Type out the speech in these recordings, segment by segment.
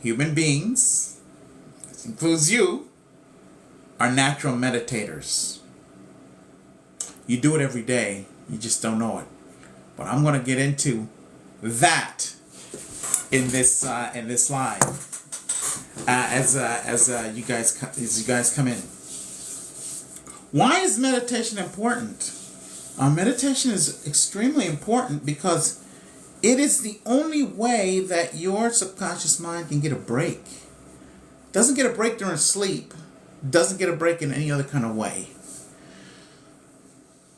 human beings, this includes you, are natural meditators. You do it every day, you just don't know it. But I'm going to get into that in this live as you guys come in. Why is meditation important? Meditation is extremely important because it is the only way that your subconscious mind can get a break. Doesn't get a break during sleep. Doesn't get a break in any other kind of way.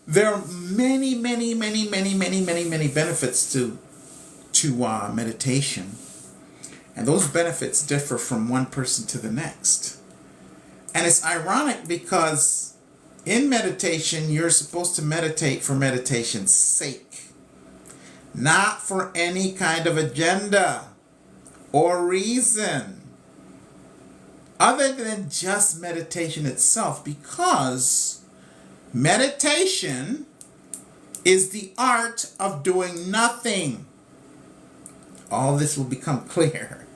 There are many benefits to meditation. And those benefits differ from one person to the next. And it's ironic because in meditation, you're supposed to meditate for meditation's sake. Not for any kind of agenda or reason other than just meditation itself, because meditation is the art of doing nothing. All this will become clear.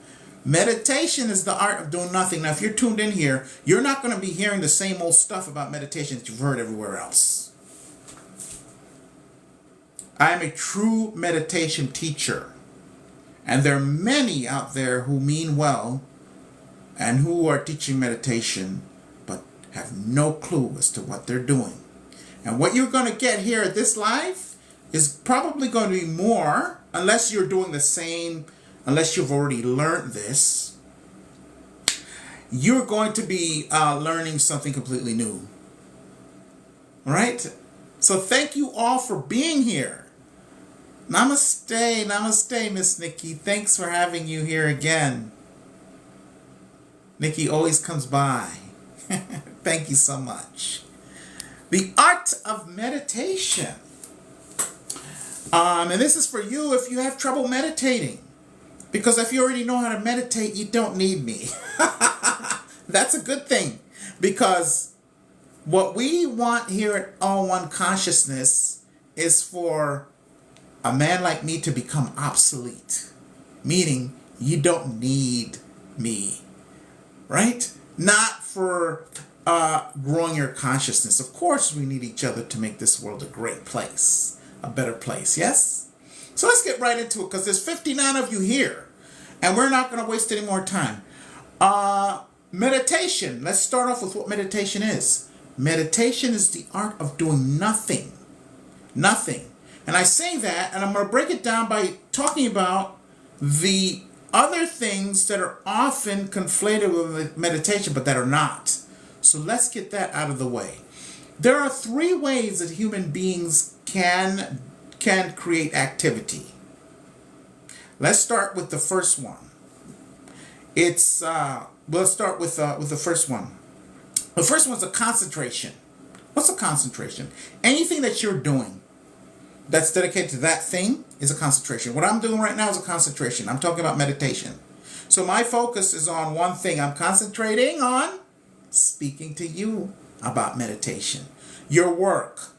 Meditation is the art of doing nothing. Now, if you're tuned in here, you're not going to be hearing the same old stuff about meditation that you've heard everywhere else. I am a true meditation teacher, and there are many out there who mean well and who are teaching meditation but have no clue as to what they're doing. And what you're going to get here at this live is probably going to be more, unless you're doing the same, unless you've already learned this. You're going to be learning something completely new. All right? So thank you all for being here. Namaste, namaste, Miss Nikki. Thanks for having you here again. Nikki always comes by. Thank you so much. The art of meditation. And this is for you if you have trouble meditating. Because if you already know how to meditate, you don't need me. That's a good thing. Because what we want here at All One Consciousness is for a man like me to become obsolete. Meaning, you don't need me. Right? Not for growing your consciousness. Of course, we need each other to make this world a great place. A better place, yes? So let's get right into it, because there's 59 of you here. And we're not going to waste any more time. Meditation. Let's start off with what meditation is. Meditation is the art of doing nothing. Nothing. And I say that, and I'm going to break it down by talking about the other things that are often conflated with meditation, but that are not. So let's get that out of the way. There are 3 ways that human beings can create activity. Let's start with the first one. Let's start with the first one. The first one's a concentration. What's a concentration? Anything that you're doing that's dedicated to that thing is a concentration. What I'm doing right now is a concentration. I'm talking about meditation. So my focus is on one thing. I'm concentrating on speaking to you about meditation. Your work.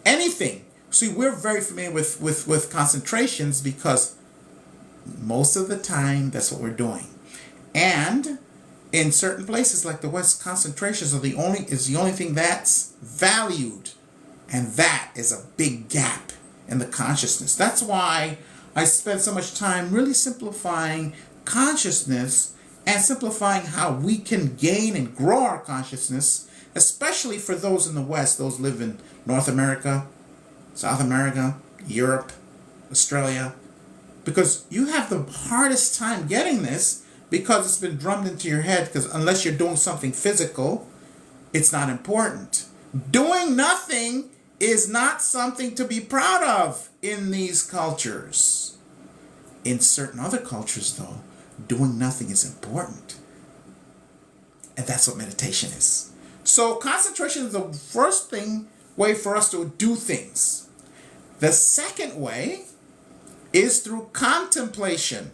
Anything. See, we're very familiar with concentrations because most of the time that's what we're doing. And in certain places like the West, concentrations are the only thing that's valued. And that is a big gap in the consciousness. That's why I spend so much time really simplifying consciousness and simplifying how we can gain and grow our consciousness, especially for those in the West, those live in North America, South America, Europe, Australia, because you have the hardest time getting this because it's been drummed into your head, because unless you're doing something physical, it's not important. Doing nothing is not something to be proud of in these cultures. In certain other cultures, though, doing nothing is important. And that's what meditation is. So concentration is the first way for us to do things. The second way is through contemplation.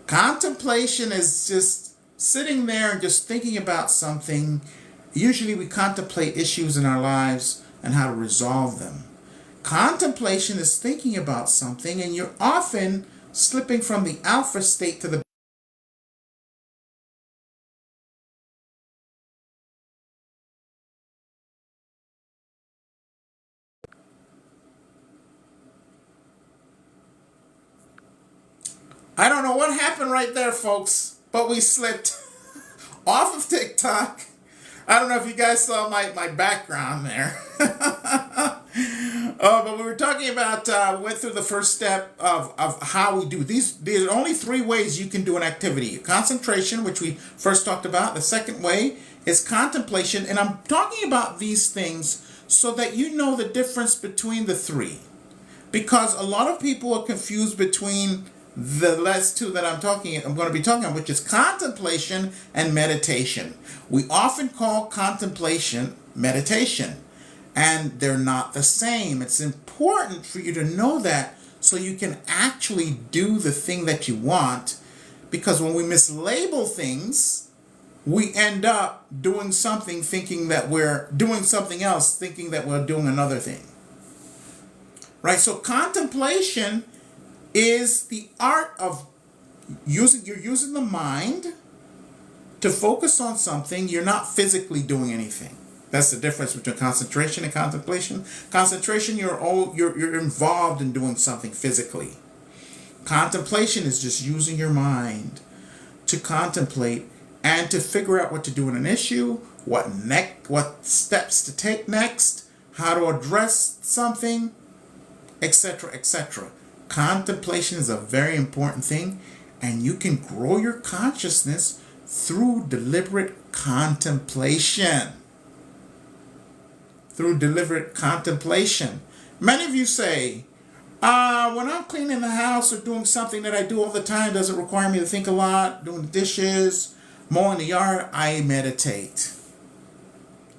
Contemplation is just sitting there and just thinking about something. Usually we contemplate issues in our lives and how to resolve them. Contemplation is thinking about something, and you're often slipping from the alpha state to the know what happened right there, folks, but we slipped off of TikTok. I don't know if you guys saw my background there. But we were talking about, went through the first step of how we do these. There's only three ways you can do an activity. Concentration, which we first talked about. The second way is contemplation. And I'm talking about these things so that you know the difference between the three. Because a lot of people are confused between the last two that I'm going to be talking about, which is contemplation and meditation. We often call contemplation meditation, and they're not the same. It's important for you to know that so you can actually do the thing that you want, because when we mislabel things, we end up doing something thinking that we're doing something else, thinking that we're doing another thing. Right? So contemplation is the art of you're using the mind to focus on something. You're not physically doing anything. That's the difference between concentration and contemplation. Concentration, you're involved in doing something physically. Contemplation is just using your mind to contemplate and to figure out what to do in an issue, what steps to take next, how to address something, etc., etc. Contemplation is a very important thing, and you can grow your consciousness through deliberate contemplation. Through deliberate contemplation. Many of you say, when I'm cleaning the house or doing something that I do all the time, doesn't require me to think a lot, doing the dishes, mowing the yard, I meditate.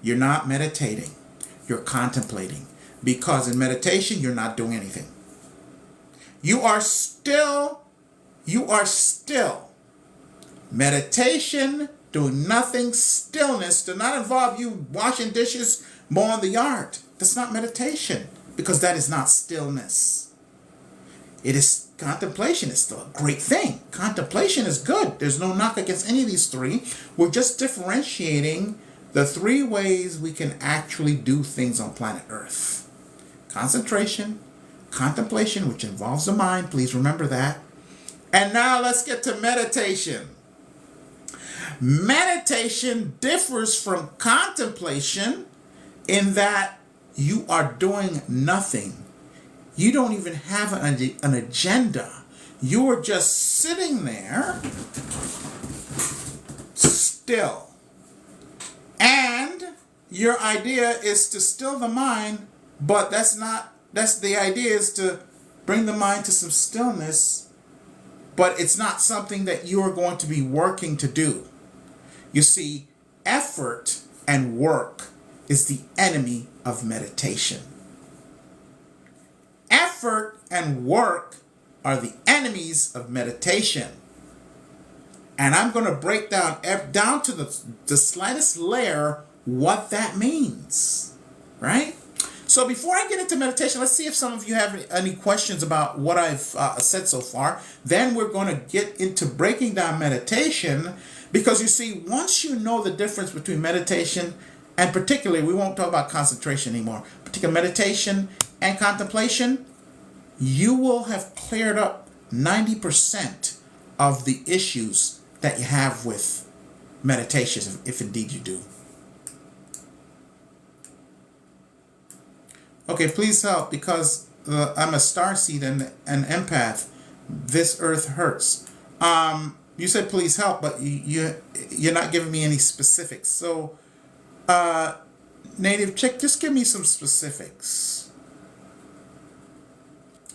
You're not meditating. You're contemplating. Because in meditation, you're not doing anything. You are still. Meditation, doing nothing, stillness, do not involve you washing dishes, mowing the yard. That's not meditation, because that is not stillness. It is contemplation. It's still a great thing. Contemplation is good. There's no knock against any of these three. We're just differentiating the three ways we can actually do things on planet Earth. Concentration, contemplation, which involves the mind. Please remember that. And now let's get to meditation. Meditation differs from contemplation in that you are doing nothing. You don't even have an agenda. You are just sitting there still. And your idea is to still the mind, but that's the idea is to bring the mind to some stillness, but it's not something that you are going to be working to do. You see, effort and work is the enemy of meditation. Effort and work are the enemies of meditation. And I'm going to break down to the slightest layer what that means, right? So before I get into meditation, let's see if some of you have any questions about what I've said so far. Then we're going to get into breaking down meditation, because you see, once you know the difference between meditation and particularly, we won't talk about concentration anymore, particular meditation and contemplation, you will have cleared up 90% of the issues that you have with meditation, if indeed you do. Okay, please help, because I'm a starseed and an empath. This earth hurts. You said please help, but you're not giving me any specifics. So, Native Chick, just give me some specifics.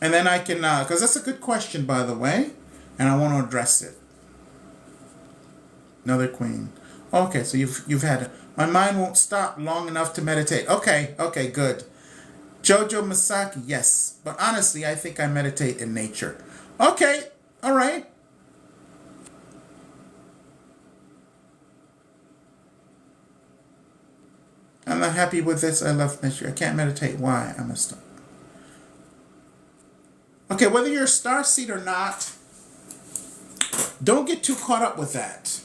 And then I can, because that's a good question, by the way, and I want to address it. Another queen. Okay, so you've had it. My mind won't stop long enough to meditate. Okay, good. Jojo Masaki, yes. But honestly, I think I meditate in nature. Okay, all right. I'm not happy with this. I love nature. I can't meditate. Why? I must stop. Okay, whether you're a starseed or not, don't get too caught up with that.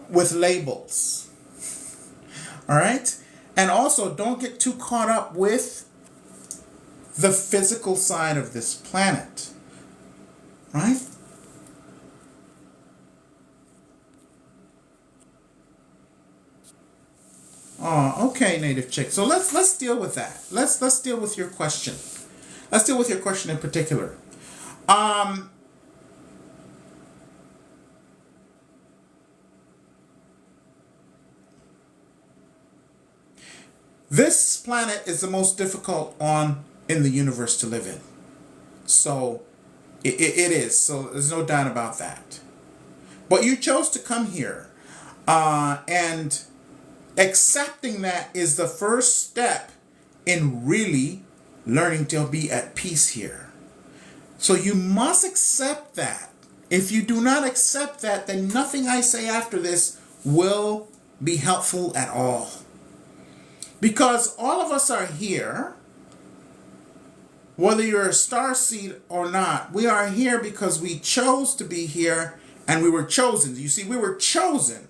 With labels. All right? And also, don't get too caught up with the physical side of this planet. right? Oh, okay, native chick. So let's deal with that. Let's deal with your question. Let's deal with your question in particular. Um, this planet is the most difficult on in the universe to live in. So it is. So there's no doubt about that. But you chose to come here, and accepting that is the first step in really learning to be at peace here. So you must accept that. If you do not accept that, then nothing I say after this will be helpful at all. Because all of us are here, whether you're a star seed or not, we are here because we chose to be here and we were chosen. You see, we were chosen.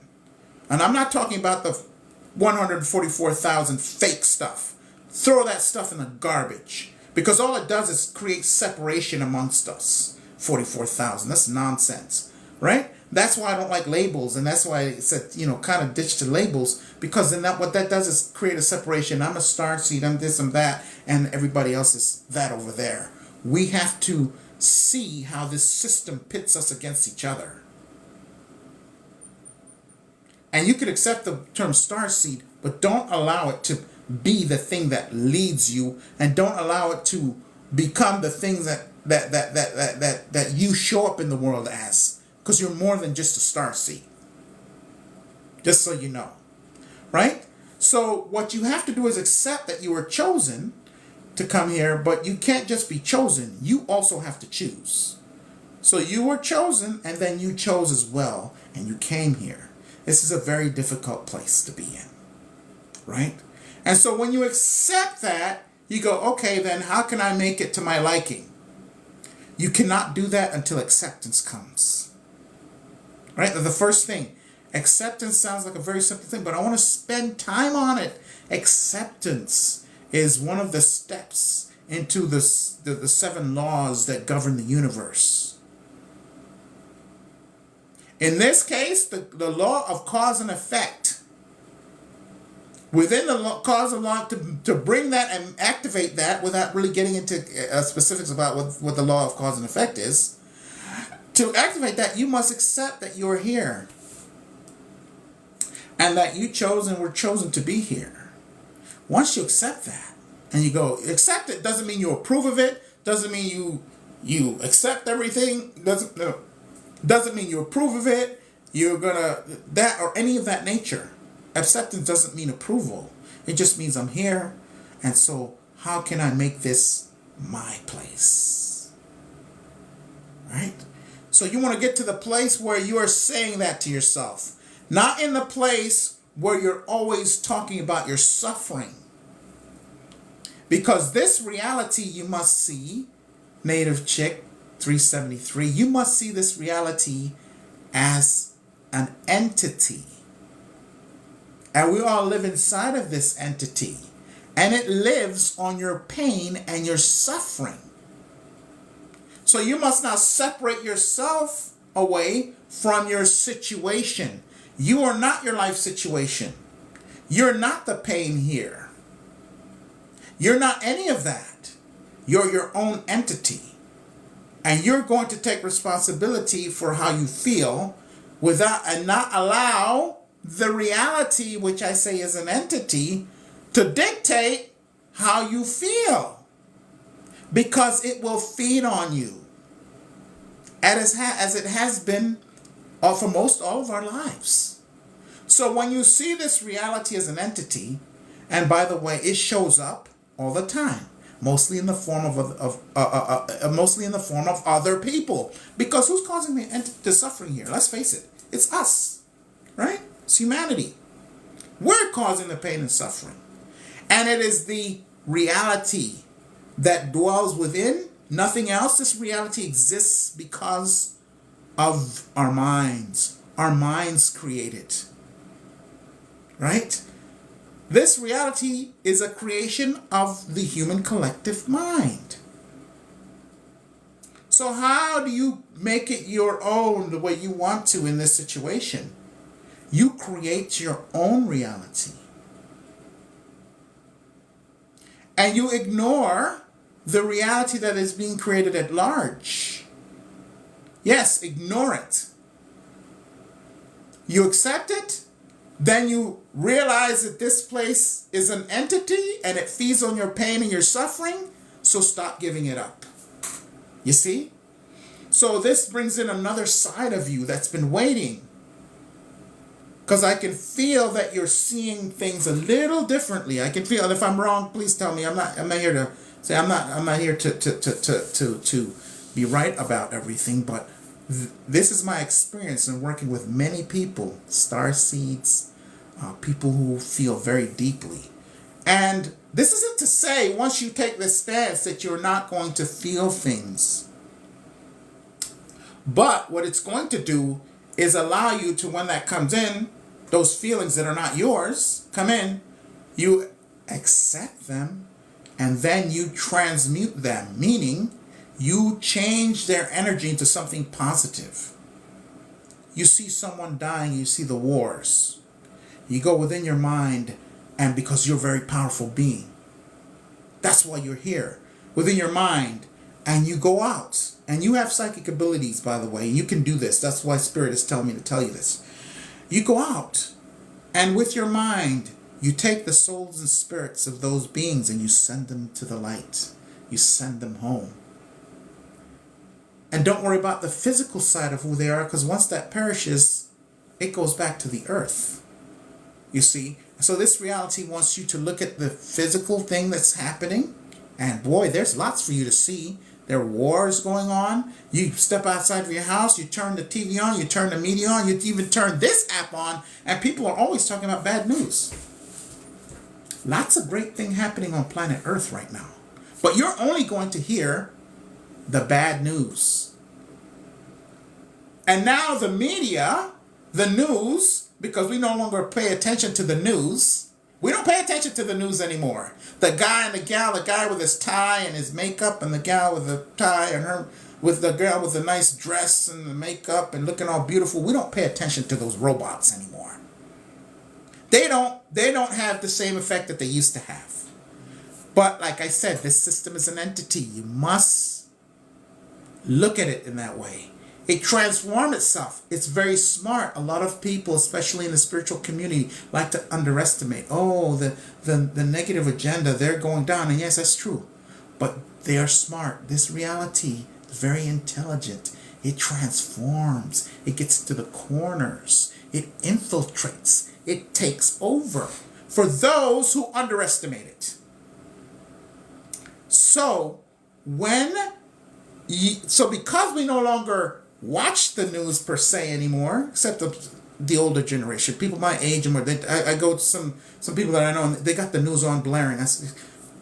And I'm not talking about the 144,000 fake stuff. Throw that stuff in the garbage. Because all it does is create separation amongst us. 44,000. That's nonsense. Right? That's why I don't like labels. And that's why I said, kind of ditch the labels. Because then what that does is create a separation. I'm a star seed. I'm this and that. And everybody else is that over there. We have to see how this system pits us against each other. And you could accept the term star seed, but don't allow it to be the thing that leads you, and don't allow it to become the things that you show up in the world as, because you're more than just a star seed. Just so you know, right? So what you have to do is accept that you were chosen to come here, but you can't just be chosen. You also have to choose. So you were chosen, and then you chose as well, and you came here. This is a very difficult place to be in, right? And so when you accept that, you go, okay, then how can I make it to my liking? You cannot do that until acceptance comes, right? The first thing, acceptance sounds like a very simple thing, but I want to spend time on it. Acceptance is one of the steps into the 7 laws that govern the universe. In this case, the law of cause and effect. Within the cause of law, to bring that and activate that without really getting into specifics about what the law of cause and effect is, to activate that, you must accept that you're here. And that you chose and were chosen to be here. Once you accept that, and you go, accept it doesn't mean you approve of it, doesn't mean you accept everything, doesn't mean you approve of it, you're gonna, that or any of that nature. Acceptance doesn't mean approval. It just means I'm here, and so how can I make this my place? Right? So you want to get to the place where you are saying that to yourself. Not in the place where you're always talking about your suffering. Because this reality you must see, Native Chick 373, you must see this reality as an entity. And we all live inside of this entity. And it lives on your pain and your suffering. So you must not separate yourself away from your situation. You are not your life situation. You're not the pain here. You're not any of that. You're your own entity. And you're going to take responsibility for how you feel and not allow the reality, which I say is an entity, to dictate how you feel. Because it will feed on you. As it has been for most all of our lives. So when you see this reality as an entity, and by the way, it shows up all the time, mostly in the form of other people. Because who's causing the suffering here? Let's face it, it's us, right? It's humanity. We're causing the pain and suffering, and it is the reality that dwells within. Nothing else. This reality exists because of our minds. Our minds create it. Right? This reality is a creation of the human collective mind. So how do you make it your own the way you want to in this situation? You create your own reality. And you ignore the reality that is being created at large. Yes, ignore it. You accept it, then you realize that this place is an entity and it feeds on your pain and your suffering, so stop giving it up. You see? So this brings in another side of you that's been waiting. Because I can feel that you're seeing things a little differently. I can feel, and if I'm wrong, please tell me. I'm not here to say I'm not here to be right about everything, but this is my experience in working with many people, star seeds, people who feel very deeply. And this isn't to say once you take this stance that you're not going to feel things. But what it's going to do is allow you to, when that comes in, those feelings that are not yours come in, you accept them, and then you transmute them, meaning you change their energy into something positive. You see someone dying, you see the wars. You go within your mind, and because you're a very powerful being, that's why you're here, within your mind, and you go out. And you have psychic abilities, by the way. You can do this. That's why Spirit is telling me to tell you this. You go out, and with your mind, you take the souls and spirits of those beings and you send them to the light. You send them home. And don't worry about the physical side of who they are, because once that perishes, it goes back to the earth. You see? So this reality wants you to look at the physical thing that's happening. And boy, there's lots for you to see. There are wars going on. You step outside of your house, you turn the TV on, you turn the media on, you even turn this app on, and people are always talking about bad news. Lots of great things happening on planet Earth right now. But you're only going to hear the bad news. And now the media, the news, because we no longer pay attention to the news. We don't pay attention to the news anymore. The guy and the gal, the guy with his tie and his makeup, and the gal with the tie and her, with the girl with the nice dress and the makeup and looking all beautiful. We don't pay attention to those robots anymore. They don't have the same effect that they used to have. But like I said, this system is an entity. You must look at it in that way. It transforms itself. It's very smart. A lot of people, especially in the spiritual community, like to underestimate. Oh, the negative agenda, they're going down. And yes, that's true. But they are smart. This reality is very intelligent. It transforms. It gets into the corners. It infiltrates. It takes over for those who underestimate it. So, because we no longer watch the news per se anymore, except the older generation, people my age and more. I go to some people that I know, and they got the news on blaring. I say,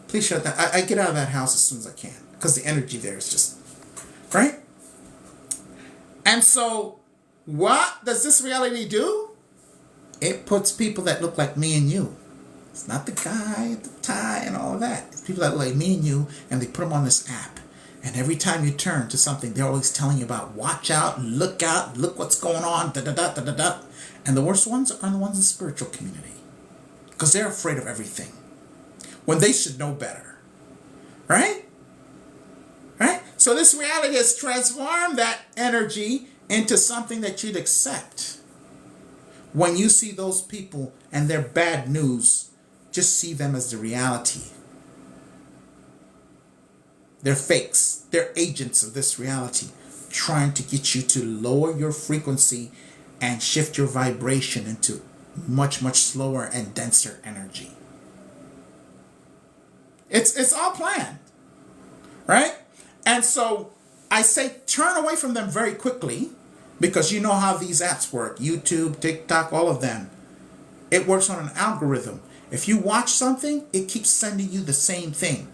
please shut that. I get out of that house as soon as I can, because the energy there is just right. And so, what does this reality do? It puts people that look like me and you. It's not the guy at the tie and all of that. It's people that look like me and you, and they put them on this app. And every time you turn to something, they're always telling you about watch out, look what's going on, da-da-da-da-da-da. And the worst ones are the ones in the spiritual community. Because they're afraid of everything. When they should know better. Right? Right? So this reality has transformed that energy into something that you'd accept. When you see those people and their bad news, just see them as the reality. They're fakes. They're agents of this reality, trying to get you to lower your frequency and shift your vibration into much, much slower and denser energy. It's all planned, right? And so I say turn away from them very quickly, because you know how these apps work. YouTube, TikTok, all of them. It works on an algorithm. If you watch something, it keeps sending you the same thing.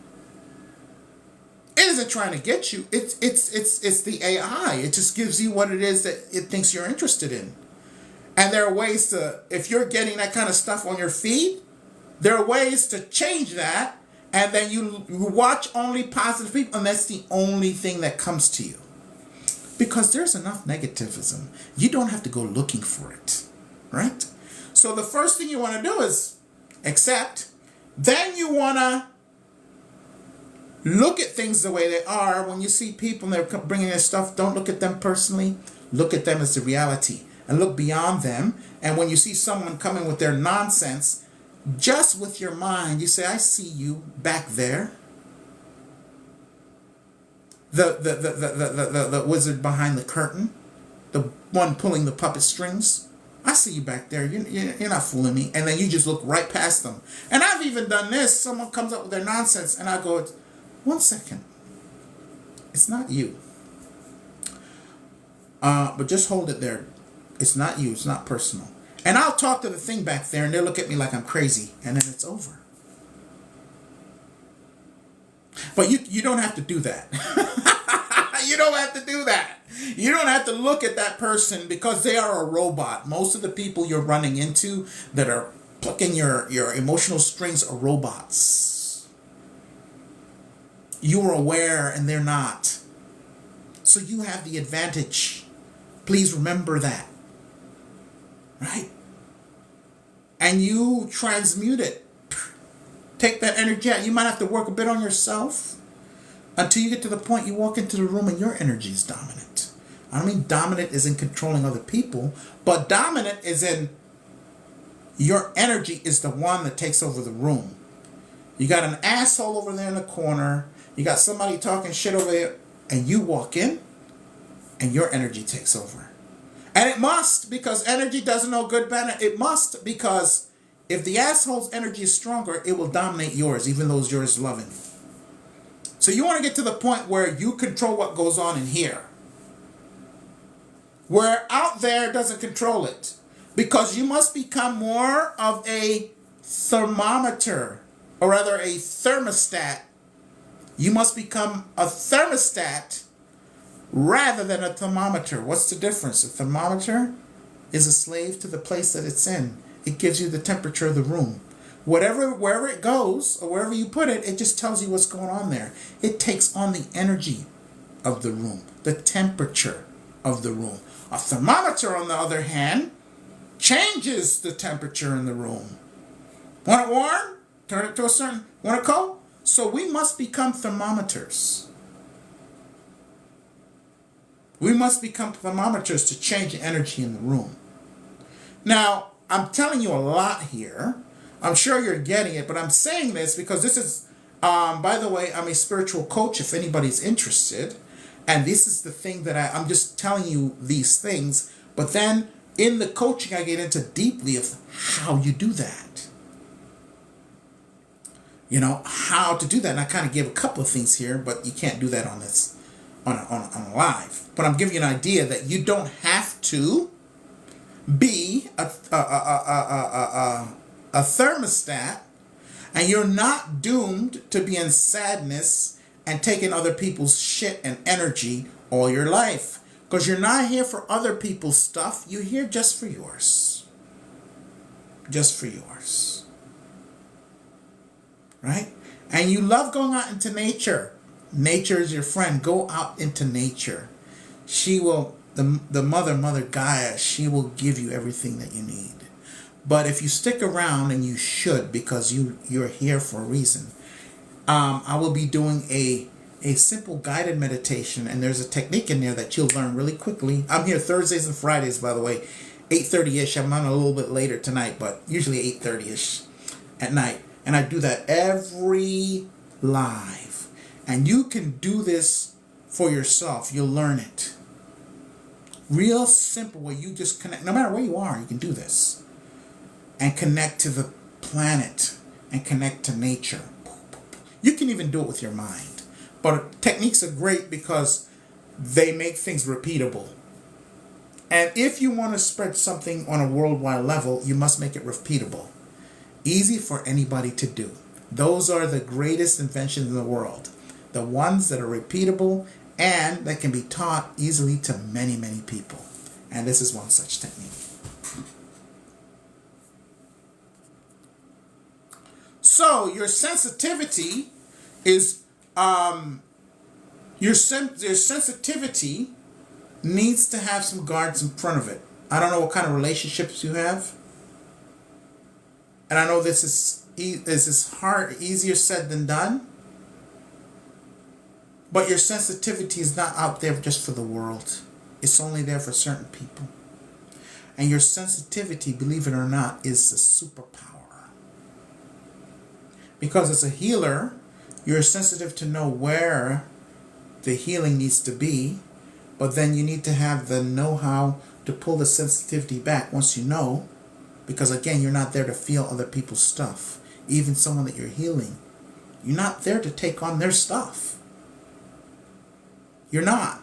It isn't trying to get you. It's the AI. It just gives you what it is that it thinks you're interested in. And there are ways to, if you're getting that kind of stuff on your feed, there are ways to change that, and then you watch only positive people, and that's the only thing that comes to you. Because there's enough negativism. You don't have to go looking for it, right? So the first thing you want to do is accept. Then you want to look at things the way they are. When you see people and they're bringing their stuff, don't look at them personally. Look at them as the reality and look beyond them. And when you see someone coming with their nonsense, just with your mind, you say, I see you back there. The wizard behind the curtain, the one pulling the puppet strings. I see you back there. You're not fooling me. And then you just look right past them. And I've even done this. Someone comes up with their nonsense and I go, 1 second. It's not you. But just hold it there. It's not you. It's not personal. And I'll talk to the thing back there and they'll look at me like I'm crazy. And then it's over. But you don't have to do that. You don't have to do that. You don't have to look at that person because they are a robot. Most of the people you're running into that are plucking your emotional strings are robots. You are aware and they're not. So you have the advantage. Please remember that. Right? And you transmute it. Take that energy out. You might have to work a bit on yourself until you get to the point you walk into the room and your energy is dominant. I don't mean dominant is in controlling other people, but dominant is in your energy is the one that takes over the room. You got an asshole over there in the corner. You got somebody talking shit over there, and you walk in and your energy takes over. And it must, because energy doesn't know good, bad. It must, because if the asshole's energy is stronger, it will dominate yours, even though yours is loving. So you want to get to the point where you control what goes on in here. Where out there doesn't control it. Because you must become more of a thermometer, or rather a thermostat. You must become a thermostat rather than a thermometer. What's the difference? A thermometer is a slave to the place that it's in. It gives you the temperature of the room. Wherever it goes, or wherever you put it, it just tells you what's going on there. It takes on the energy of the room, the temperature of the room. A thermometer, on the other hand, changes the temperature in the room. Want it warm? Turn it to a certain... Want it cold? So we must become thermometers. We must become thermometers to change the energy in the room. Now, I'm telling you a lot here. I'm sure you're getting it, but I'm saying this because this is, by the way, I'm a spiritual coach if anybody's interested. And this is the thing that I'm just telling you these things. But then in the coaching, I get into deeply of how you do that. You know, how to do that. And I kind of give a couple of things here, but you can't do that on this, on a live. But I'm giving you an idea that you don't have to be a thermostat, and you're not doomed to be in sadness and taking other people's shit and energy all your life. Because you're not here for other people's stuff. You're here just for yours. Just for yours. Right? And you love going out into nature. Nature is your friend. Go out into nature. She will, the mother Gaia, she will give you everything that you need. But if you stick around, and you should, because you're here for a reason, I will be doing a simple guided meditation, and there's a technique in there that you'll learn really quickly. I'm here Thursdays and Fridays, by the way, 8:30-ish. I'm on a little bit later tonight, but usually 8:30-ish at night. And I do that every live. And you can do this for yourself. You'll learn it. Real simple, where you just connect. No matter where you are, you can do this. And connect to the planet. And connect to nature. You can even do it with your mind. But techniques are great because they make things repeatable. And if you want to spread something on a worldwide level, you must make it repeatable. Easy for anybody to do. Those are the greatest inventions in the world. The ones that are repeatable and that can be taught easily to many, many people. And this is one such technique. So your sensitivity is your sensitivity needs to have some guards in front of it. I don't know what kind of relationships you have. And I know this is hard, easier said than done. But your sensitivity is not out there just for the world. It's only there for certain people. And your sensitivity, believe it or not, is a superpower. Because as a healer, you're sensitive to know where the healing needs to be. But then you need to have the know-how to pull the sensitivity back once you know. Because again, you're not there to feel other people's stuff. Even someone that you're healing. You're not there to take on their stuff. You're not.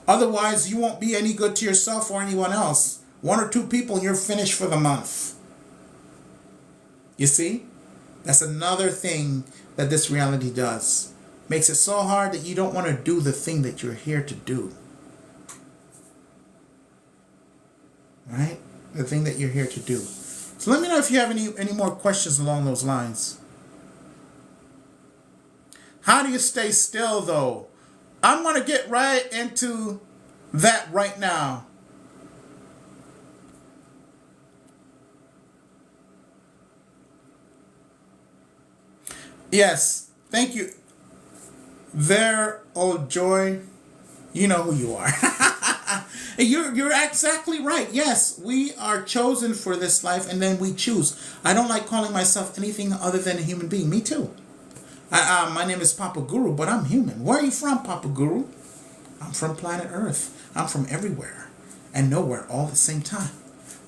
Otherwise, you won't be any good to yourself or anyone else. 1 or 2 people and you're finished for the month. You see? That's another thing that this reality does. Makes it so hard that you don't want to do the thing that you're here to do. Right? The thing that you're here to do. So let me know if you have any more questions along those lines. How do you stay still though? I'm going to get right into that right now. Yes, thank you. There, oh joy, you know who you are. You're exactly right. Yes, we are chosen for this life and then we choose. I don't like calling myself anything other than a human being. Me too. My name is Papa Guru, but I'm human. Where are you from, Papa Guru? I'm from planet Earth. I'm from everywhere and nowhere all at the same time.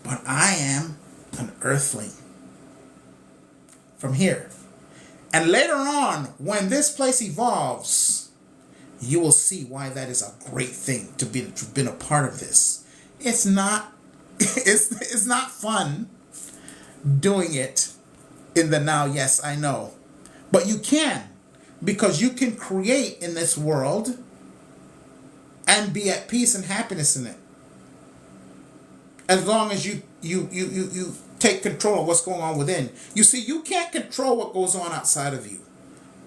But I am an earthling from here. And later on, when this place evolves, you will see why that is a great thing to be been a part of this. It's not it's not fun doing it in the now. Yes, I know. But you can, because you can create in this world and be at peace and happiness in it. As long as you take control of what's going on within. You see, you can't control what goes on outside of you.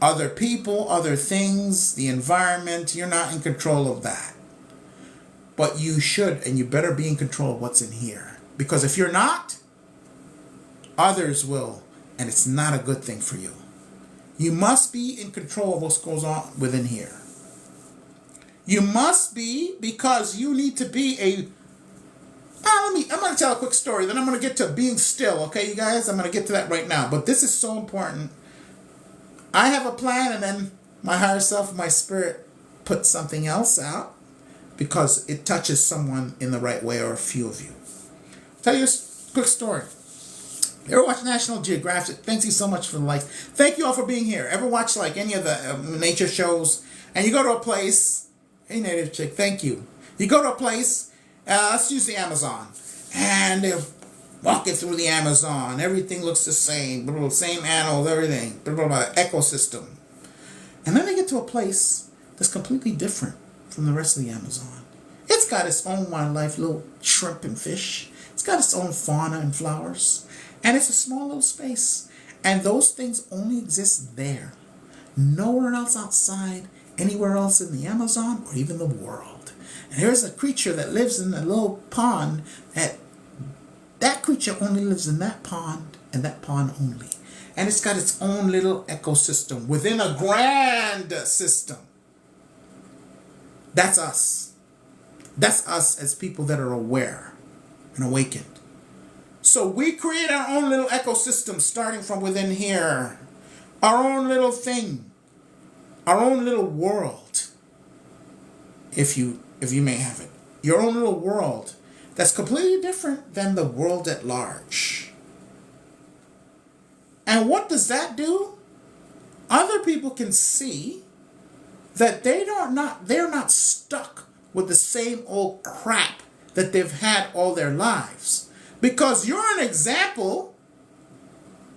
Other people, other things, the environment, you're not in control of that. But you should, and you better be in control of what's in here. Because if you're not, others will, and it's not a good thing for you. You must be in control of what goes on within here. You must be, because you need to be a... I'm going to tell a quick story, then I'm going to get to being still, okay, you guys? I'm going to get to that right now. But this is so important. I have a plan, and then my higher self, my spirit, put something else out because it touches someone in the right way, or a few of you. I'll tell you a quick story. You ever watch National Geographic? Thank you so much for the likes. Thank you all for being here. Ever watch like any of the nature shows, and you go to a place, hey native chick, thank you. You go to a place, let's use the Amazon, and they're walking through the Amazon. Everything looks the same, same animals, everything, ecosystem. And then they get to a place that's completely different from the rest of the Amazon. It's got its own wildlife, little shrimp and fish. It's got its own fauna and flowers. And it's a small little space. And those things only exist there. Nowhere else outside, anywhere else in the Amazon, or even the world. And there's a creature that lives in a little pond that creature only lives in that pond and that pond only. And it's got its own little ecosystem within a grand system. That's us. That's us as people that are aware and awakened. So we create our own little ecosystem starting from within here. Our own little thing. Our own little world. If you may have it. Your own little world that's completely different than the world at large. And what does that do? Other people can see that they're not stuck with the same old crap that they've had all their lives. Because you're an example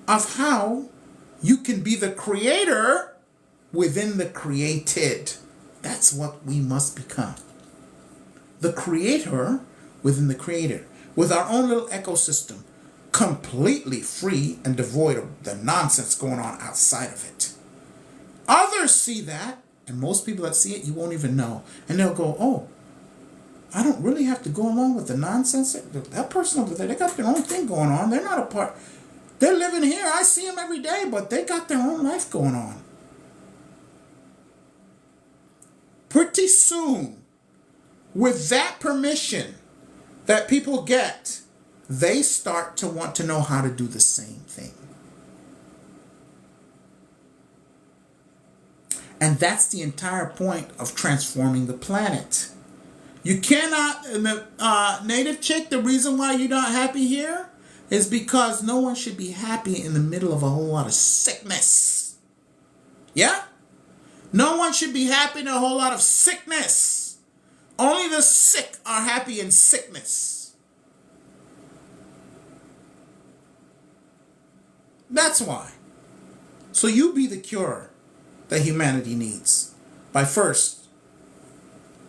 of how you can be the creator within the created. That's what we must become. The creator within the creator. With our own little ecosystem. Completely free and devoid of the nonsense going on outside of it. Others see that. And most people that see it, you won't even know. And they'll go, oh, I don't really have to go along with the nonsense. That person over there, they got their own thing going on. They're not a part. They're living here. I see them every day, but they got their own life going on. Pretty soon, with that permission that people get, they start to want to know how to do the same thing. And that's the entire point of transforming the planet. You cannot, native chick, the reason why you're not happy here is because no one should be happy in the middle of a whole lot of sickness. Yeah? No one should be happy in a whole lot of sickness. Only the sick are happy in sickness. That's why. So you be the cure that humanity needs by first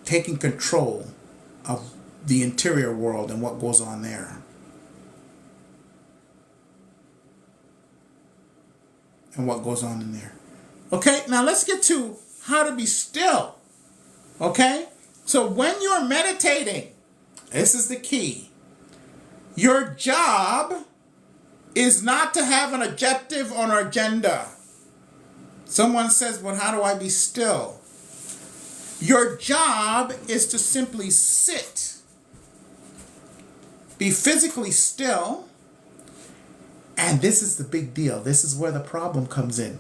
taking control of the interior world and what goes on there. And what goes on in there. Okay, now let's get to how to be still. Okay? So when you're meditating, this is the key. Your job is not to have an objective or an agenda. Someone says, well, how do I be still? Your job is to simply sit, be physically still, and this is the big deal. This is where the problem comes in.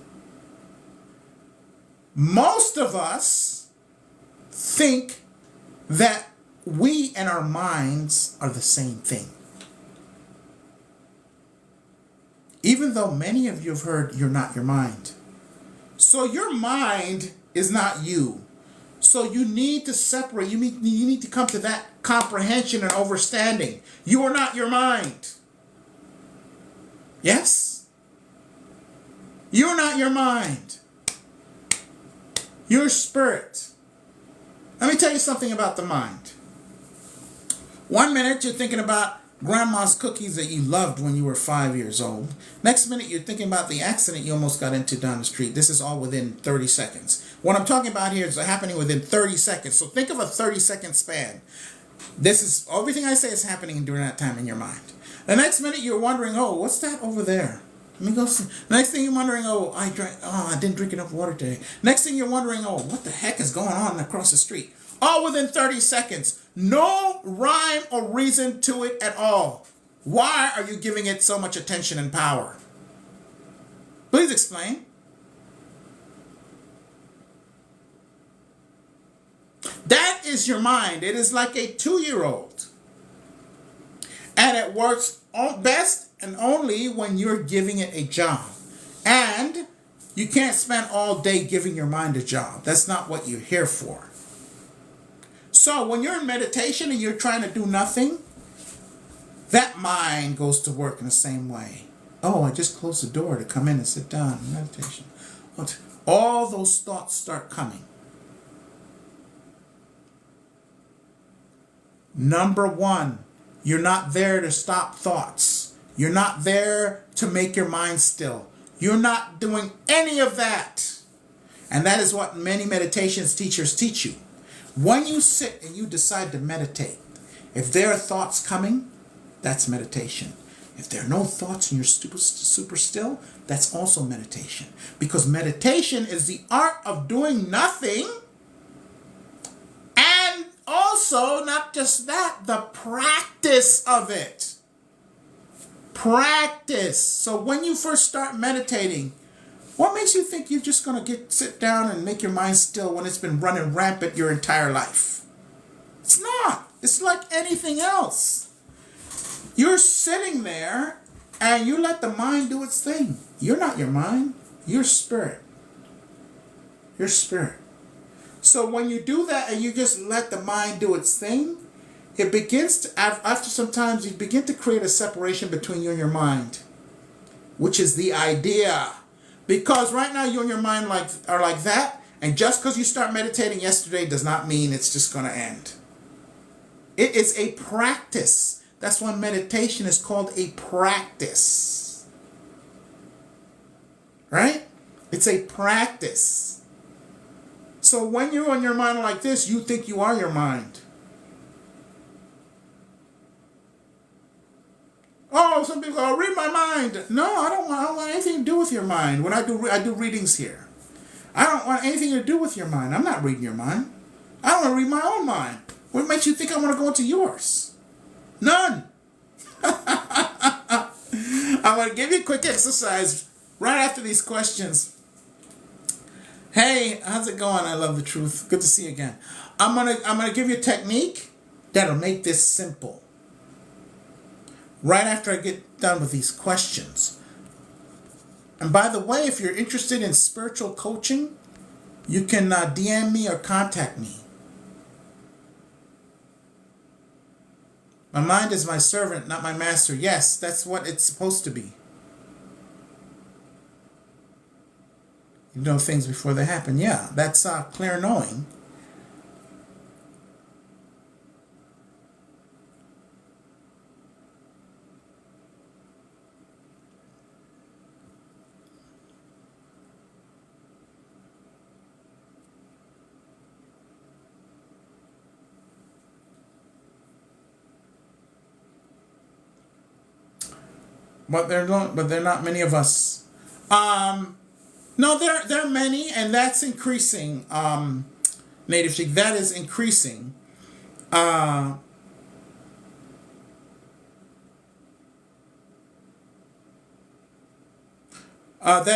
Most of us think that we and our minds are the same thing. Even though many of you have heard you're not your mind. So your mind is not you. So you need to separate. You need to come to that comprehension and understanding. You are not your mind. Yes? You're not your mind. You're spirit. Let me tell you something about the mind. 1 minute you're thinking about grandma's cookies that you loved when you were 5 years old. Next minute you're thinking about the accident you almost got into down the street. This is all within 30 seconds. What I'm talking about here is happening within 30 seconds. So think of a 30-second span. This is everything I say is happening during that time in your mind. The next minute you're wondering, oh, what's that over there? Let me go see. The next thing you're wondering, I didn't drink enough water today. Next thing you're wondering, oh, what the heck is going on across the street? All within 30 seconds. No rhyme or reason to it at all. Why are you giving it so much attention and power? Please explain. That is your mind. It is like a 2-year-old. And it works best and only when you're giving it a job. And you can't spend all day giving your mind a job. That's not what you're here for. So when you're in meditation and you're trying to do nothing, that mind goes to work in the same way. Oh, I just closed the door to come in and sit down in meditation. All those thoughts start coming. Number one, you're not there to stop thoughts. You're not there to make your mind still. You're not doing any of that. And that is what many meditations teachers teach you. When you sit and you decide to meditate, if there are thoughts coming, that's meditation. If there are no thoughts and you're super still, that's also meditation. Because meditation is the art of doing nothing. And also, not just that, the practice of it. Practice. So when you first start meditating, what makes you think you're just going to sit down and make your mind still when it's been running rampant your entire life? It's not. It's like anything else. You're sitting there and you let the mind do its thing. You're not your mind. You're spirit. You're spirit. So when you do that and you just let the mind do its thing, it begins to, after some time, you begin to create a separation between you and your mind, which is the idea. Because right now you and your mind are like that, and just because you start meditating yesterday does not mean it's just going to end. It is a practice. That's why meditation is called a practice. Right? It's a practice. So when you're on your mind like this, you think you are your mind. oh, some people go, read my mind. No, I don't want anything to do with your mind. When I do readings here, I don't want anything to do with your mind. I'm not reading your mind. I don't want to read my own mind. What makes you think I want to go into yours? None. I'm going to give you a quick exercise right after these questions. Hey, how's it going? I love the truth. Good to see you again. I'm gonna give you a technique that'll make this simple. Right after I get done with these questions. And by the way, if you're interested in spiritual coaching, you can DM me or contact me. My mind is my servant, not my master. Yes, that's what it's supposed to be. You know things before they happen. Yeah, that's clear knowing. But they're not many of us. No, there are many, and that's increasing. Native Chic, that is increasing. That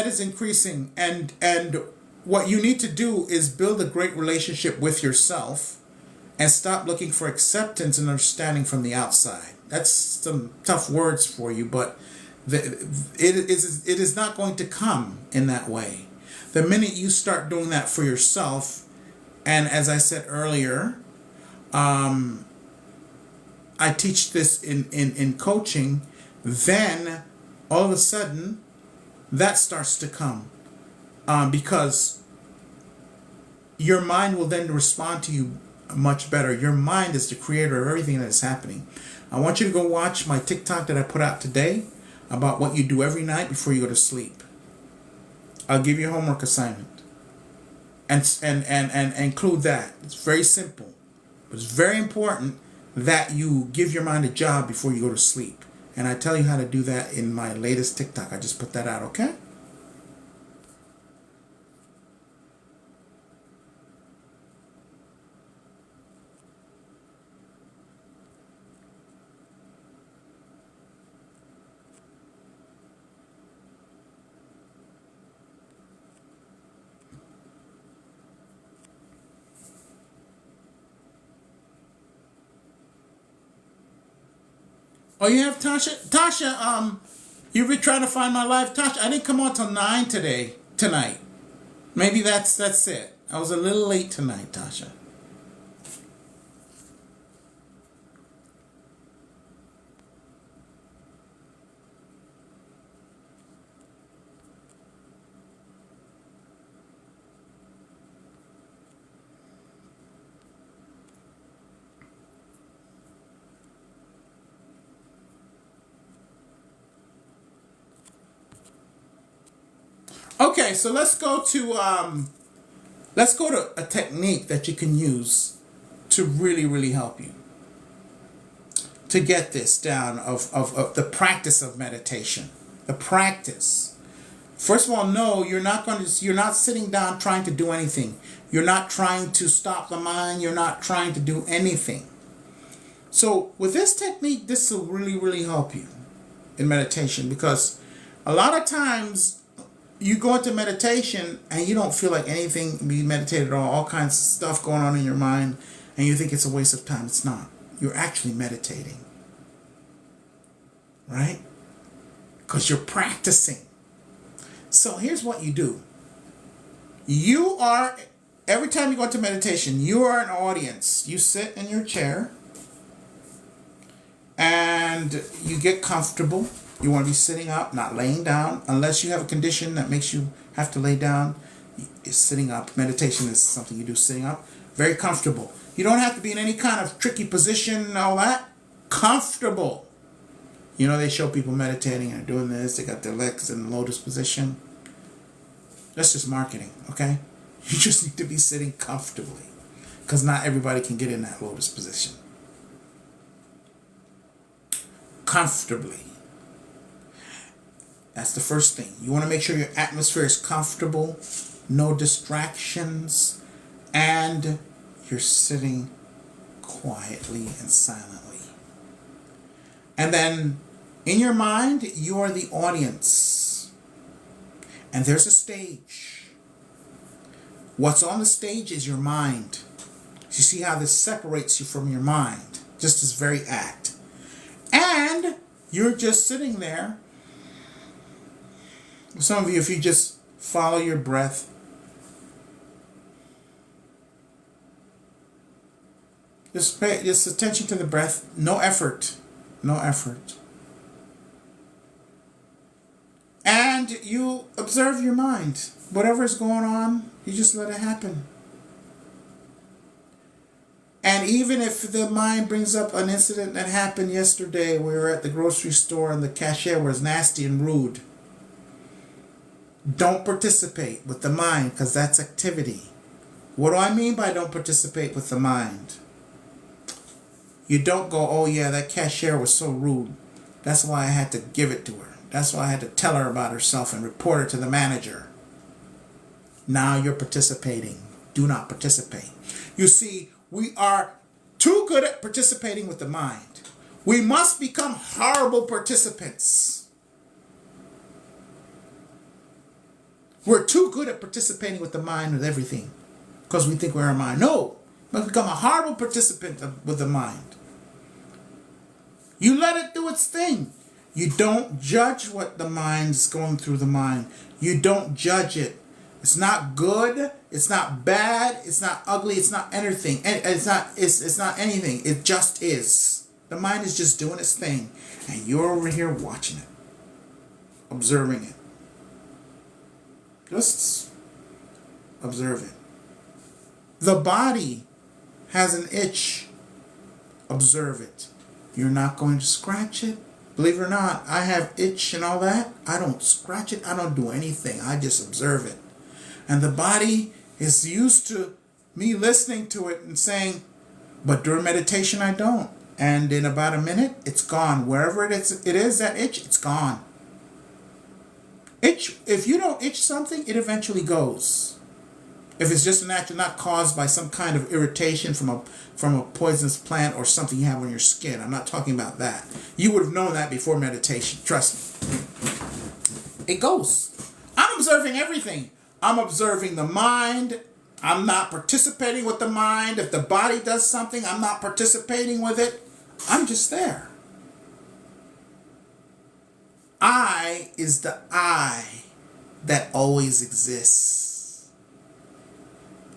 is increasing, and what you need to do is build a great relationship with yourself, and stop looking for acceptance and understanding from the outside. That's some tough words for you, but it is not going to come in that way. The minute you start doing that for yourself, and as I said earlier, I teach this in coaching, then all of a sudden that starts to come, because your mind will then respond to you much better. Your mind is the creator of everything that is happening. I want you to go watch my TikTok that I put out today about what you do every night before you go to sleep. I'll give you a homework assignment and include that. It's very simple, but it's very important that you give your mind a job before you go to sleep. And I tell you how to do that in my latest TikTok. I just put that out, okay? Oh, you have Tasha? Tasha, you've been trying to find my live. Tasha, I didn't come on till 9 tonight. Maybe that's it. I was a little late tonight, Tasha. Okay, so let's go to a technique that you can use to really help you to get this down of the practice of meditation. The practice. First of all, no, you're not sitting down trying to do anything. You're not trying to stop the mind. You're not trying to do anything. So with this technique, this will really help you in meditation, because a lot of times you go into meditation and you don't feel like anything be meditated at all kinds of stuff going on in your mind, and you think it's a waste of time. It's not. You're actually meditating, right? Because you're practicing. So here's what you do. Every time you go into meditation, you are an audience. You sit in your chair and you get comfortable. You want to be sitting up, not laying down, unless you have a condition that makes you have to lay down. It's sitting up. Meditation is something you do sitting up. Very comfortable. You don't have to be in any kind of tricky position and all that. Comfortable. You know, they show people meditating and doing this. They got their legs in the lotus position. That's just marketing, okay? You just need to be sitting comfortably, because not everybody can get in that lotus position. Comfortably. That's the first thing. You want to make sure your atmosphere is comfortable, no distractions, and you're sitting quietly and silently. And then in your mind, you are the audience. And there's a stage. What's on the stage is your mind. You see how this separates you from your mind, just this very act. And you're just sitting there. Some of you, if you just follow your breath, just pay just attention to the breath, no effort, no effort. And you observe your mind. Whatever is going on, you just let it happen. And even if the mind brings up an incident that happened yesterday, we were at the grocery store and the cashier was nasty and rude, don't participate with the mind, because that's activity. What do I mean by don't participate with the mind? You don't go, oh yeah, that cashier was so rude. That's why I had to give it to her. That's why I had to tell her about herself and report her to the manager. Now you're participating. Do not participate. You see, we are too good at participating with the mind. We must become horrible participants. We're too good at participating with the mind with everything because we think we're a mind. No, we must become a horrible participant with the mind. You let it do its thing. You don't judge what the mind is going through the mind. You don't judge it. It's not good. It's not bad. It's not ugly. It's not anything. It's not anything. It just is. The mind is just doing its thing, and you're over here watching it, observing it. Just observe it. The body has an itch. Observe it. You're not going to scratch it. Believe it or not, I have itch and all that. I don't scratch it. I don't do anything. I just observe it. And the body is used to me listening to it and saying, but during meditation I don't. And in about a minute, it's gone. Wherever it is that itch, it's gone. Itch, if you don't itch something, it eventually goes. If it's just not caused by some kind of irritation from a poisonous plant or something you have on your skin. I'm not talking about that. You would have known that before meditation. Trust me. It goes. I'm observing everything. I'm observing the mind. I'm not participating with the mind. If the body does something, I'm not participating with it. I'm just there. I is the I that always exists.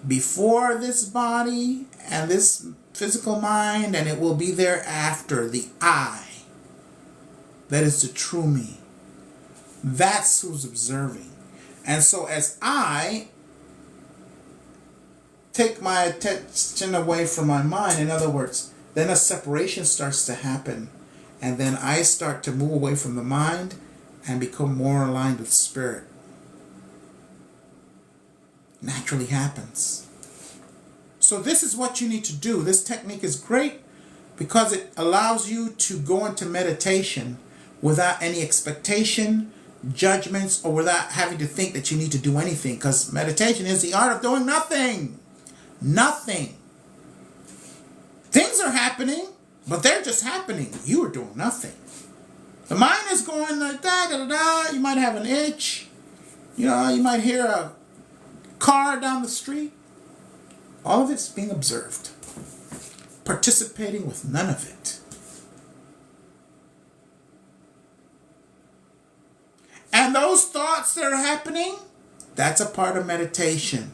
Before this body and this physical mind, and it will be there after, the I. That is the true me. That's who's observing. And so as I take my attention away from my mind, in other words, then a separation starts to happen. And then I start to move away from the mind and become more aligned with spirit. Naturally happens. So this is what you need to do. This technique is great because it allows you to go into meditation without any expectation, judgments, or without having to think that you need to do anything, because meditation is the art of doing nothing. Nothing. Things are happening, but they're just happening. You are doing nothing. The mind is going like da da da. You might have an itch. You might hear a car down the street. All of it's being observed. Participating with none of it. And those thoughts that are happening, that's a part of meditation.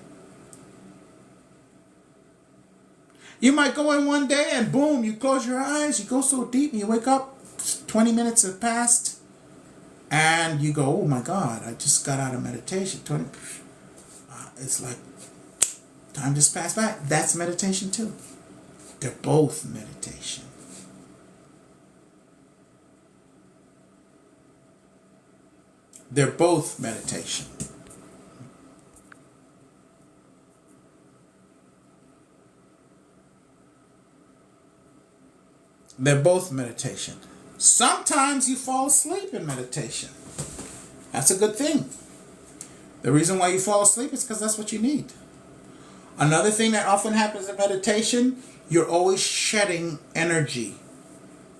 You might go in one day and boom, you close your eyes, you go so deep and you wake up, 20 minutes have passed, and you go, oh my God, I just got out of meditation. It's like time just passed by. That's meditation too. They're both meditation. They're both meditation. They're both meditation. Sometimes you fall asleep in meditation. That's a good thing. The reason why you fall asleep is because that's what you need. Another thing that often happens in meditation, you're always shedding energy,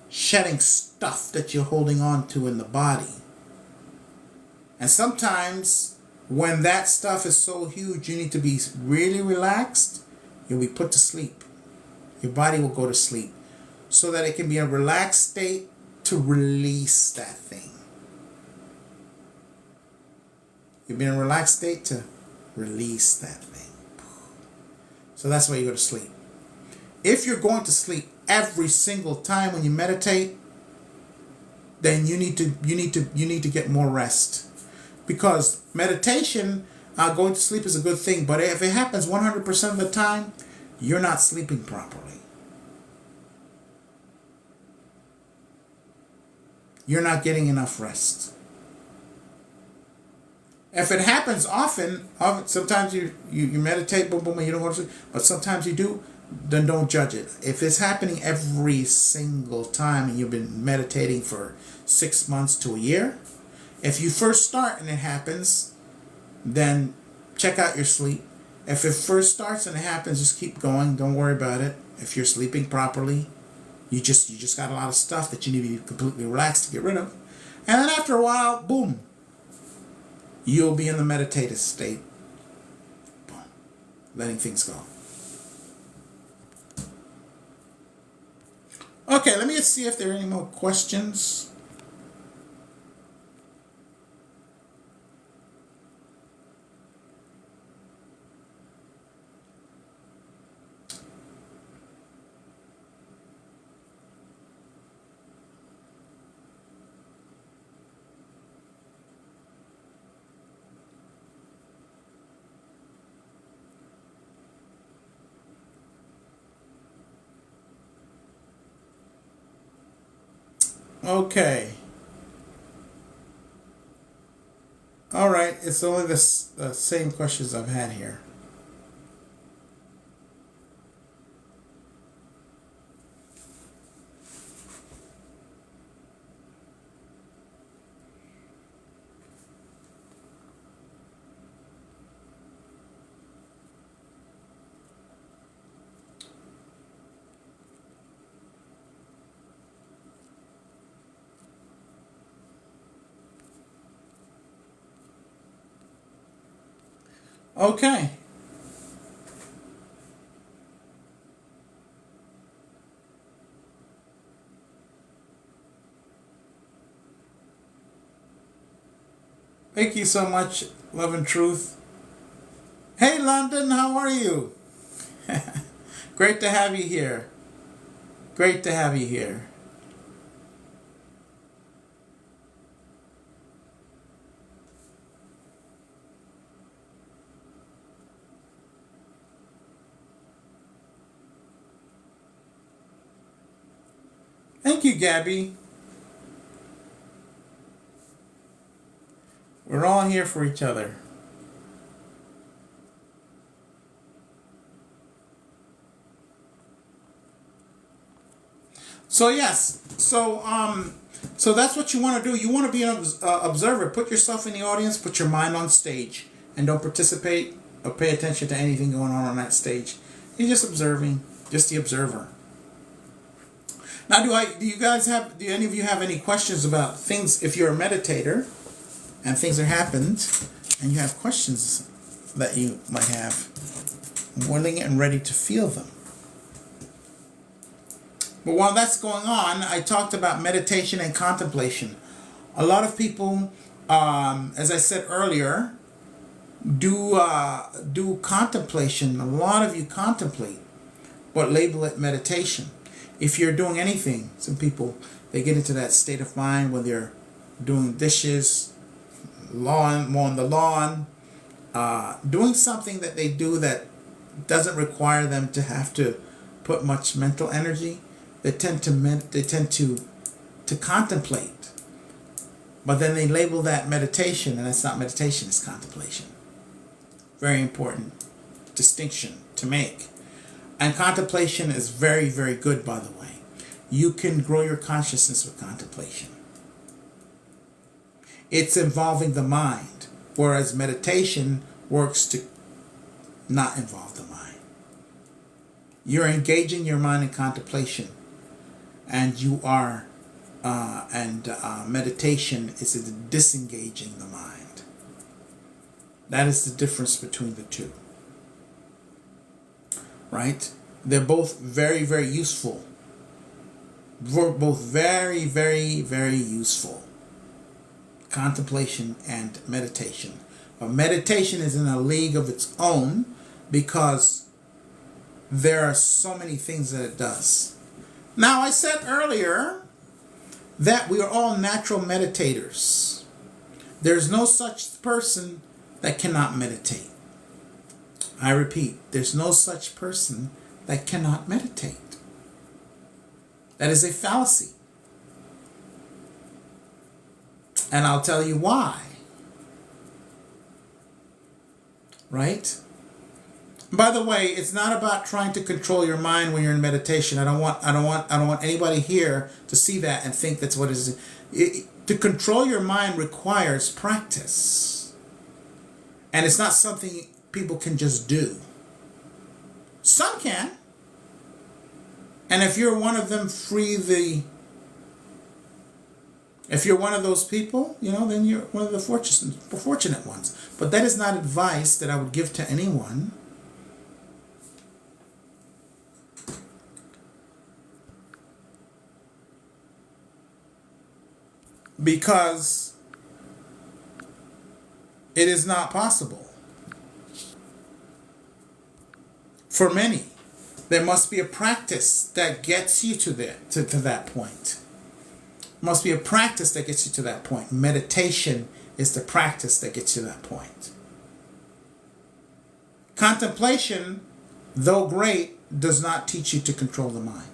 shedding stuff that you're holding on to in the body. And sometimes when that stuff is so huge, you need to be really relaxed, you'll be put to sleep. Your body will go to sleep so that it can be in a relaxed state to release that thing. You'll be in a relaxed state to release that thing. So that's why you go to sleep. If you're going to sleep every single time when you meditate, then you need to get more rest. Because meditation, going to sleep is a good thing, but if it happens 100% of the time, you're not sleeping properly. You're not getting enough rest. If it happens often, sometimes you meditate, boom, boom, and you don't go to sleep, but sometimes you do, then don't judge it. If it's happening every single time and you've been meditating for 6 months to a year, if you first start and it happens, then check out your sleep. If it first starts and it happens, just keep going. Don't worry about it. If you're sleeping properly, you just got a lot of stuff that you need to be completely relaxed to get rid of. And then after a while, boom, you'll be in the meditative state. Boom, letting things go. Okay, let me see if there are any more questions. Okay. All right. It's only the same questions I've had here. Okay. Thank you so much, Love and Truth. Hey, London, how are you? Great to have you here. Great to have you here. Thank you, Gabby. We're all here for each other. So yes, so that's what you want to do. You want to be an observer. Put yourself in the audience. Put your mind on stage, and don't participate or pay attention to anything going on that stage. You're just observing, just the observer. Now, do any of you have any questions about things? If you're a meditator and things have happened and you have questions that you might have, I'm willing and ready to feel them. But while that's going on, I talked about meditation and contemplation. A lot of people, as I said earlier, do contemplation. A lot of you contemplate, but label it meditation. If you're doing anything, some people, they get into that state of mind when they're doing dishes, mowing the lawn, doing something that they do that doesn't require them to have to put much mental energy. They tend to contemplate, but then they label that meditation, and that's not meditation, it's contemplation. Very important distinction to make. And contemplation is very, very good, by the way. You can grow your consciousness with contemplation. It's involving the mind, whereas meditation works to not involve the mind. You're engaging your mind in contemplation, and you are, meditation is disengaging the mind. That is the difference between the two. Right? They're both very, very useful. Both very, very, very useful. Contemplation and meditation. But meditation is in a league of its own because there are so many things that it does. Now, I said earlier that we are all natural meditators. There's no such person that cannot meditate. I repeat, there's no such person that cannot meditate. That is a fallacy. And I'll tell you why. Right? By the way, it's not about trying to control your mind when you're in meditation. I don't want anybody here to see that and think that's what it is. To control your mind requires practice. And it's not something people can just do. Some can. And if you're one of them, if you're one of those people, then you're one of the fortunate ones. But that is not advice that I would give to anyone. Because it is not possible. For many, there must be a practice that gets you to that point. Must be a practice that gets you to that point. Meditation is the practice that gets you to that point. Contemplation, though great, does not teach you to control the mind.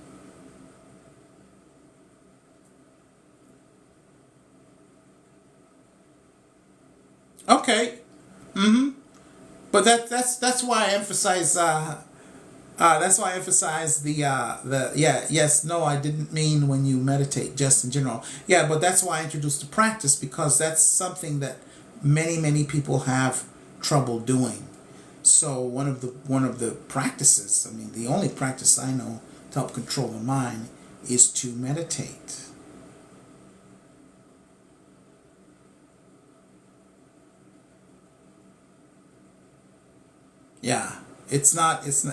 Okay. But that's why I emphasize I didn't mean when you meditate, just in general. Yeah, but that's why I introduced the practice, because that's something that many people have trouble doing. So one of the practices, the only practice I know to help control the mind is to meditate. Yeah. It's not easy.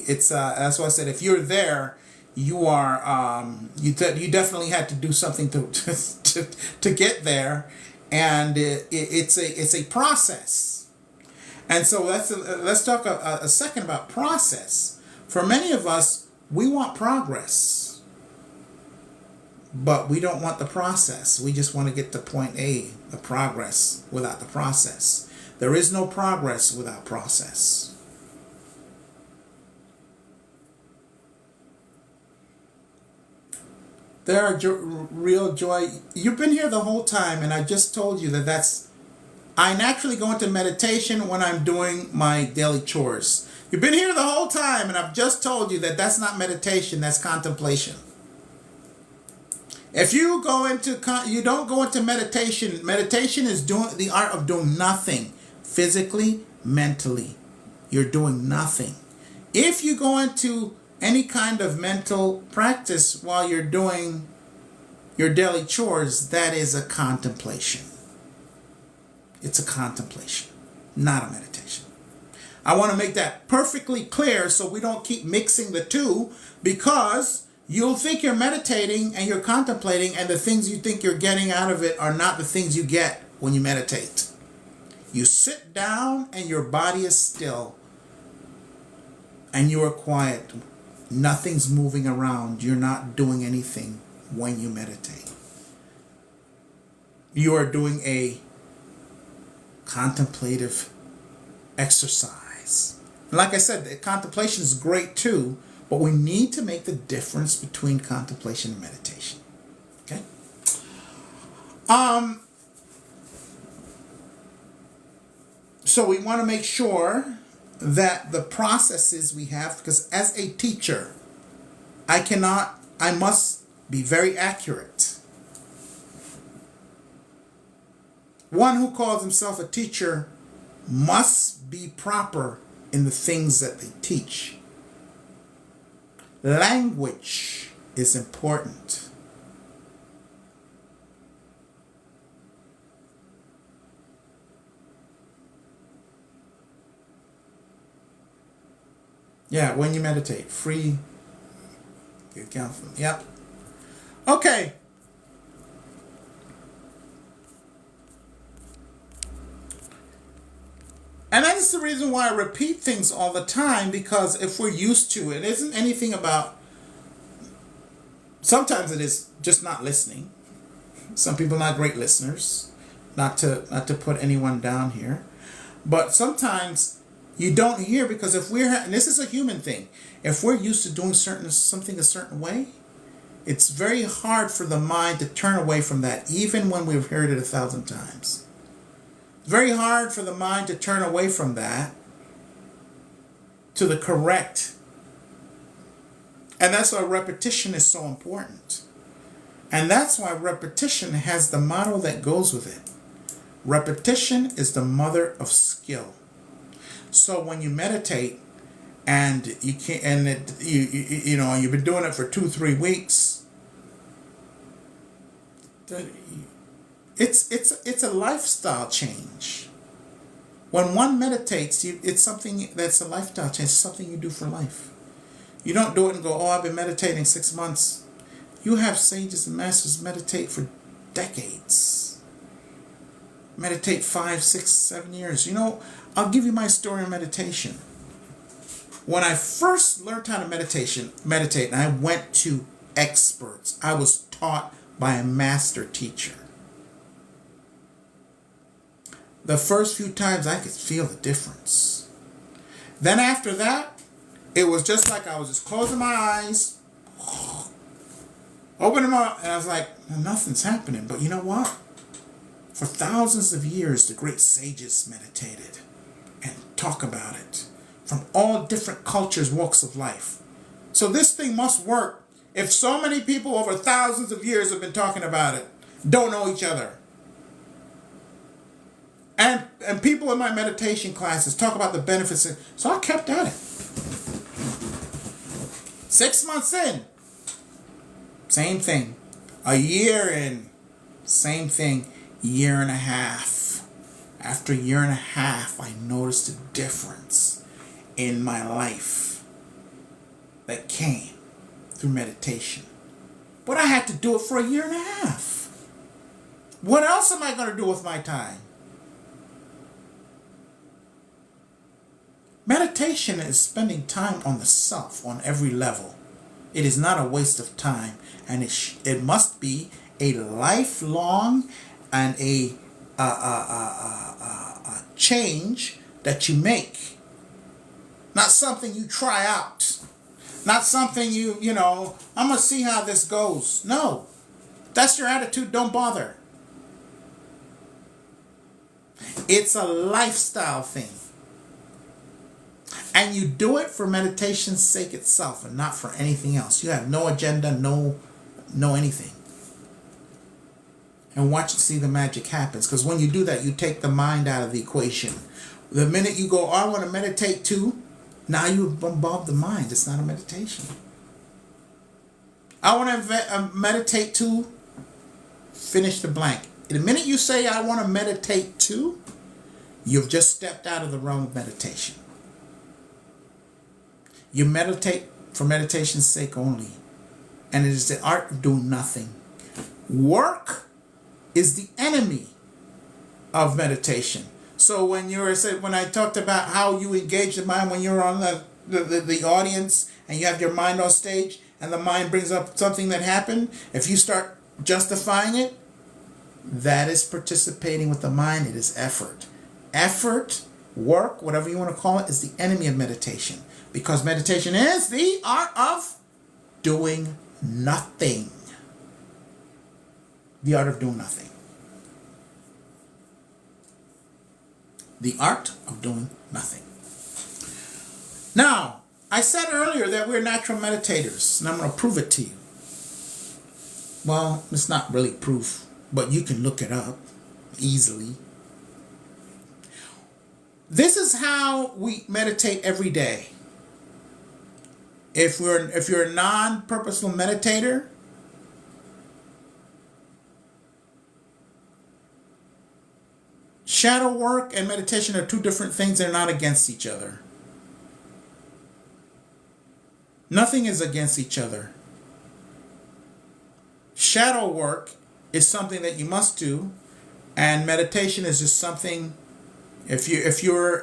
It's that's why I said, if you're there, you are you definitely had to do something to get there, and it's a process. And so let's talk a second about process. For many of us, we want progress, but we don't want the process. We just want to get to point A, the progress, without the process. There is no progress without process. There are real joy. You've been here the whole time, and I just told you I naturally go into meditation when I'm doing my daily chores. You've been here the whole time, and I've just told you that that's not meditation, that's contemplation. If you don't go into meditation. Meditation is doing the art of doing nothing. Physically, mentally, you're doing nothing. If you go into any kind of mental practice while you're doing your daily chores, that is a contemplation. It's a contemplation, not a meditation. I want to make that perfectly clear so we don't keep mixing the two, because you'll think you're meditating and you're contemplating, and the things you think you're getting out of it are not the things you get when you meditate. You sit down and your body is still and you are quiet. Nothing's moving around. You're not doing anything when you meditate. You are doing a contemplative exercise. Like I said, the contemplation is great too, but we need to make the difference between contemplation and meditation. Okay? So we want to make sure that the processes we have, because as a teacher, I must be very accurate. One who calls himself a teacher must be proper in the things that they teach. Language is important. Yeah, when you meditate, free. Yep. Okay. And that is the reason why I repeat things all the time, because if we're used to it, it isn't anything about, sometimes it is just not listening. Some people are not great listeners, not to put anyone down here. But sometimes you don't hear, because if we're, and this is a human thing, if we're used to doing something a certain way, it's very hard for the mind to turn away from that, even when we've heard it 1,000 times. It's very hard for the mind to turn away from that to the correct. And that's why repetition is so important. And that's why repetition has the motto that goes with it. Repetition is the mother of skill. So when you meditate and you can't, and you know, you've been doing it for 2-3 weeks, it's a lifestyle change. When one meditates, it's something that's a lifestyle change. It's something you do for life. You don't do it and go, oh, I've been meditating 6 months. You have sages and masters meditate for decades. Meditate 5, 6, 7 years. You know, I'll give you my story on meditation. When I first learned how to meditate, and I went to experts. I was taught by a master teacher. The first few times I could feel the difference. Then after that, it was just like I was just closing my eyes, opening them up, and I was like, nothing's happening. But you know what? For thousands of years, the great sages meditated and talk about it from all different cultures, walks of life. So this thing must work. If so many people over thousands of years have been talking about it, don't know each other. And people in my meditation classes talk about the benefits. So I kept at it. 6 months in, same thing. A year in, same thing. Year and a half. After a year and a half, I noticed a difference in my life that came through meditation. But I had to do it for a year and a half. What else am I going to do with my time? Meditation is spending time on the self on every level. It is not a waste of time, and it must be a lifelong and a change that you make. Not something you try out. Not something you know, I'm going to see how this goes. No. That's your attitude. Don't bother. It's a lifestyle thing. And you do it for meditation's sake itself and not for anything else. You have no agenda, no anything. And watch and see the magic happens. Because when you do that, you take the mind out of the equation. The minute you go, oh, I want to meditate too, now you've bombarded the mind. It's not a meditation. I want to meditate too, finish the blank. The minute you say, I want to meditate too, you've just stepped out of the realm of meditation. You meditate for meditation's sake only. And it is the art of doing nothing. Work is the enemy of meditation. So when I talked about how you engage the mind when you're on the audience and you have your mind on stage and the mind brings up something that happened, if you start justifying it, that is participating with the mind. It is effort. Effort, work, whatever you want to call it, is the enemy of meditation. Because meditation is the art of doing nothing. The art of doing nothing. The art of doing nothing. Now, I said earlier that we're natural meditators, and I'm going to prove it to you. Well, it's not really proof, but you can look it up easily. This is how we meditate every day. If you're a non-purposeful meditator, shadow work and meditation are two different things. They're not against each other. Nothing is against each other. Shadow work is something that you must do, and meditation is just something. If you're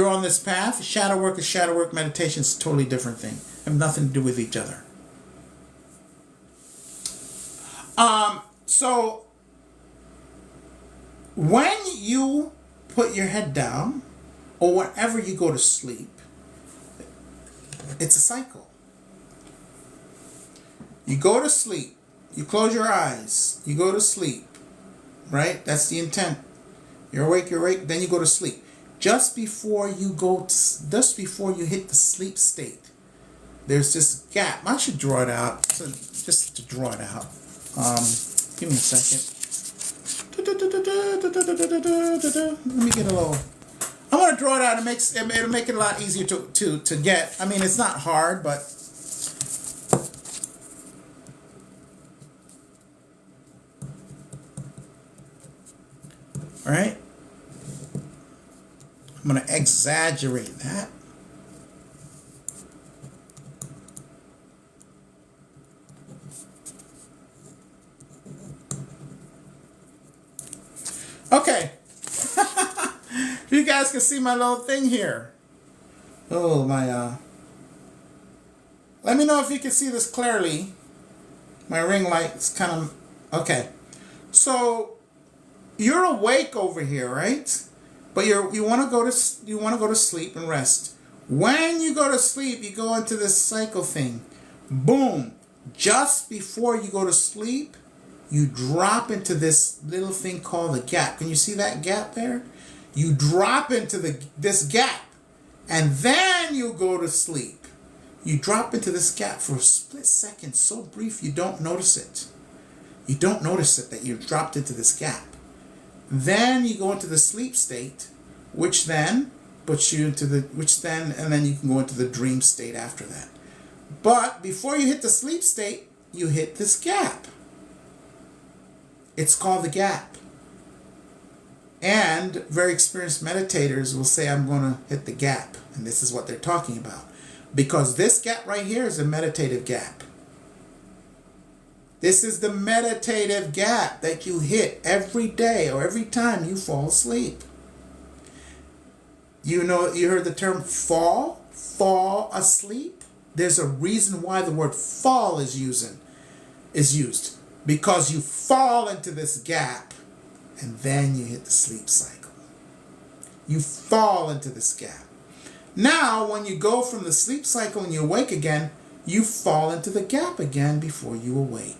on this path, shadow work is shadow work. Meditation is a totally different thing. They have nothing to do with each other. So when you put your head down, or whenever you go to sleep, it's a cycle. You go to sleep. You close your eyes. You go to sleep. Right? That's the intent. You're awake, then you go to sleep. Just before you hit the sleep state, there's this gap. I should draw it out. Just to draw it out. Give me a second. Let me get a little. I'm gonna draw it out. It'll make it a lot easier to get. I mean, it's not hard, but. All right. I'm going to exaggerate that. Okay. You guys can see my little thing here. Oh, my, let me know if you can see this clearly. My ring light is kind of, okay. So, you're awake over here, right? But you want to go to sleep and rest. When you go to sleep, you go into this cycle thing. Boom. Just before you go to sleep, you drop into this little thing called the gap. Can you see that gap there? You drop into this gap, and then you go to sleep. You drop into this gap for a split second, so brief you don't notice it. You don't notice it that you've dropped into this gap. Then you go into the sleep state, which then puts you into and then you can go into the dream state after that. But before you hit the sleep state, you hit this gap. It's called the gap. And very experienced meditators will say, I'm going to hit the gap. And this is what they're talking about. Because this gap right here is a meditative gap. This is the meditative gap that you hit every day or every time you fall asleep. You know, you heard the term fall asleep. There's a reason why the word fall is used. Because you fall into this gap and then you hit the sleep cycle. You fall into this gap. Now, when you go from the sleep cycle and you awake again, you fall into the gap again before you awake.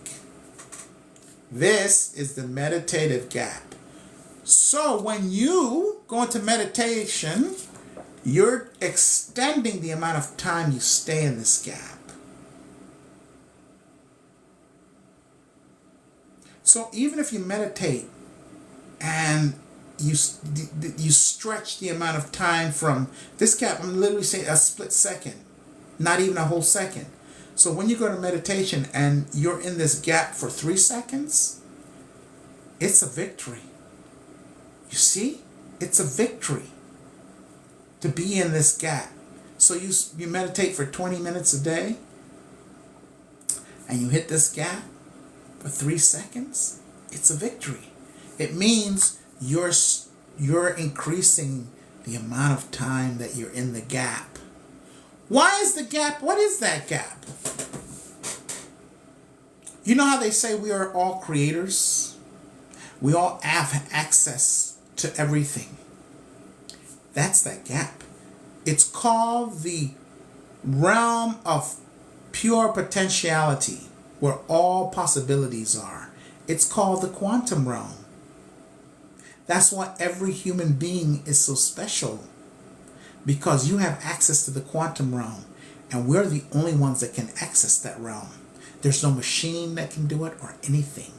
This is the meditative gap. So when you go into meditation, you're extending the amount of time you stay in this gap. So even if you meditate and you stretch the amount of time from this gap, I'm literally saying a split second, not even a whole second. So when you go to meditation and you're in this gap for 3 seconds, it's a victory. You see? It's a victory to be in this gap. So you meditate for 20 minutes a day and you hit this gap for 3 seconds, it's a victory. It means you're increasing the amount of time that you're in the gap. Why is the gap? What is that gap? You know how they say we are all creators? We all have access to everything. That's that gap. It's called the realm of pure potentiality, where all possibilities are. It's called the quantum realm. That's why every human being is so special, because you have access to the quantum realm, and we're the only ones that can access that realm. There's no machine that can do it or anything.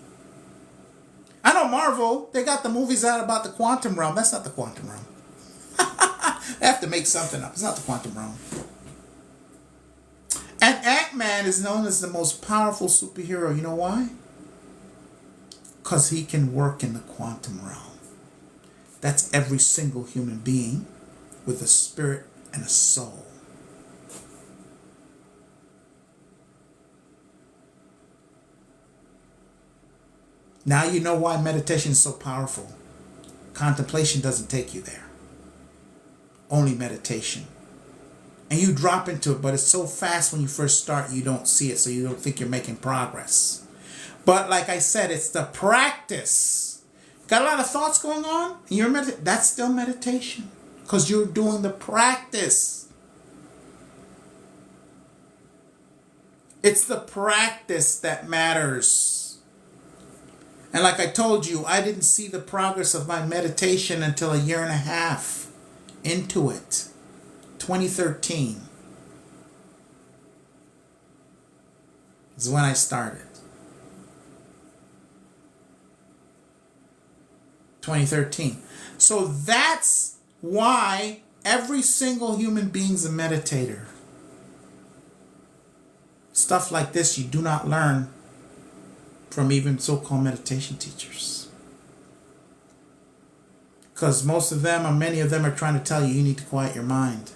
I know Marvel, they got the movies out about the quantum realm. That's not the quantum realm. They have to make something up. It's not the quantum realm. And Ant-Man is known as the most powerful superhero. You know why? Because he can work in the quantum realm. That's every single human being with a spirit and a soul. Now you know why meditation is so powerful. Contemplation doesn't take you there. Only meditation. And you drop into it, but it's so fast when you first start, you don't see it, so you don't think you're making progress. But like I said, it's the practice. Got a lot of thoughts going on? And you're that's still meditation. Because you're doing the practice. It's the practice that matters. And like I told you, I didn't see the progress of my meditation until a year and a half into it. 2013 is when I started. 2013. So that's why every single human being's a meditator. Stuff like this you do not learn from even so-called meditation teachers. Because most of them, or many of them, are trying to tell you you need to quiet your mind.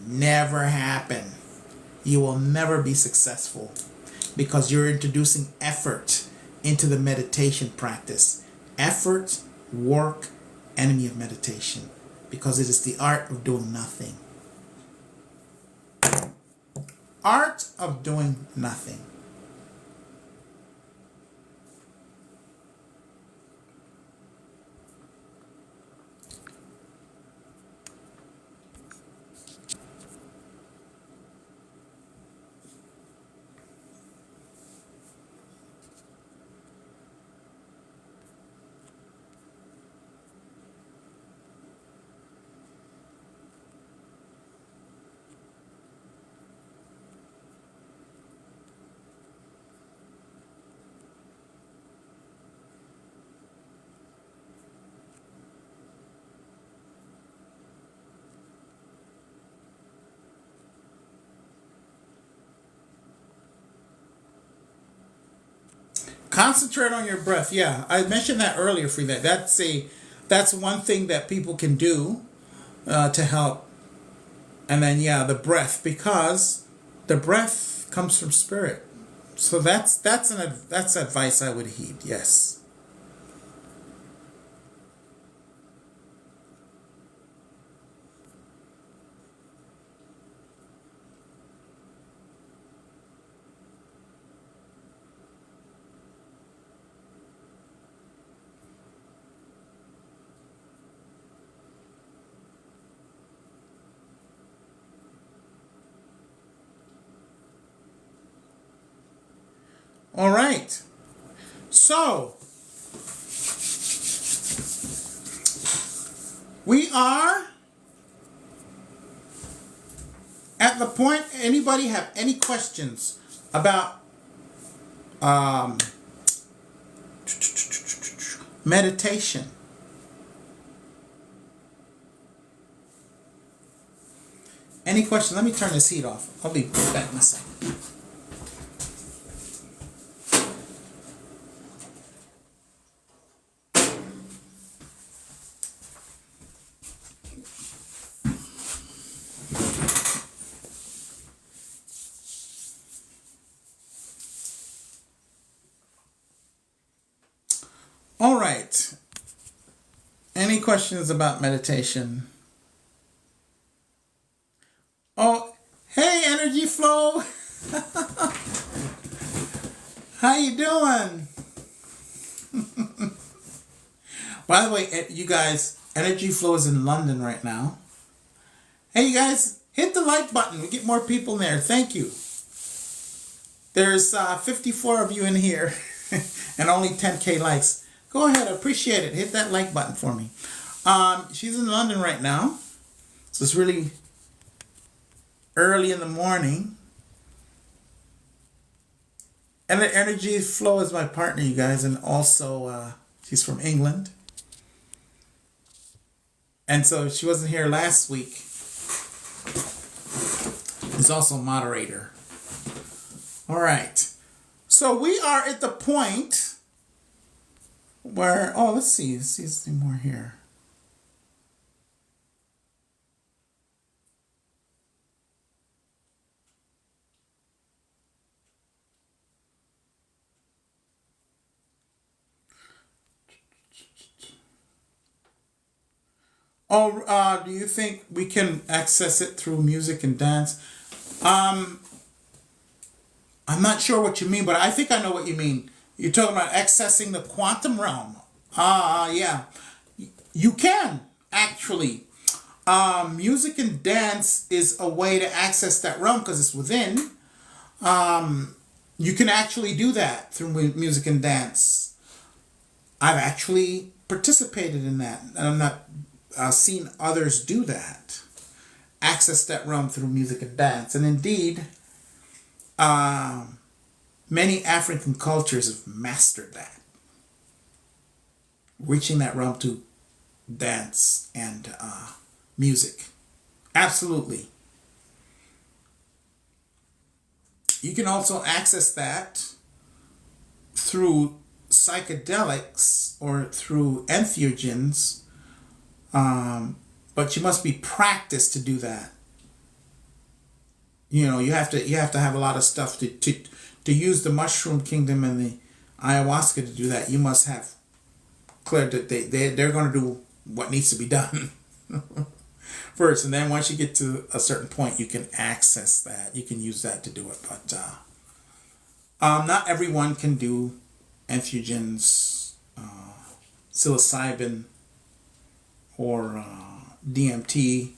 Never happen. You will never be successful because you're introducing effort into the meditation practice. Effort, work, enemy of meditation, because it is the art of doing nothing. Art of doing nothing. Concentrate on your breath. Yeah, I mentioned that earlier for that. That's one thing that people can do to help. And then yeah, the breath, because the breath comes from spirit. So that's advice I would heed. Yes. All right. So we are at the point. Anybody have any questions about meditation? Any questions? Let me turn this heat off. I'll be back in a second. All right. Any questions about meditation? Oh, hey, Energy Flow. How you doing? By the way, you guys, Energy Flow is in London right now. Hey, you guys, hit the like button. We get more people in there. Thank you. There's 54 of you in here and only 10K likes. Go ahead, appreciate it. Hit that like button for me. She's in London right now, so it's really early in the morning. And the Energy Flow is my partner, you guys, and also she's from England. And so she wasn't here last week. He's also a moderator. All right. So we are at the point where, oh, let's see some more here. Oh, do you think we can access it through music and dance? I'm not sure what you mean, but I think I know what you mean. You're talking about accessing the quantum realm. Yeah. You can, actually. Music and dance is a way to access that realm because it's within. You can actually do that through music and dance. I've actually participated in that, and I'm not seen others do that. Access that realm through music and dance. And indeed, many African cultures have mastered that. Reaching that realm to dance and music. Absolutely. You can also access that through psychedelics or through entheogens, but you must be practiced to do that. You know, you have to have a lot of stuff to use the mushroom kingdom and the ayahuasca to do that. You must have clear that they're going to do what needs to be done first, and then once you get to a certain point, you can access that. You can use that to do it, but not everyone can do entheogens, psilocybin, or DMT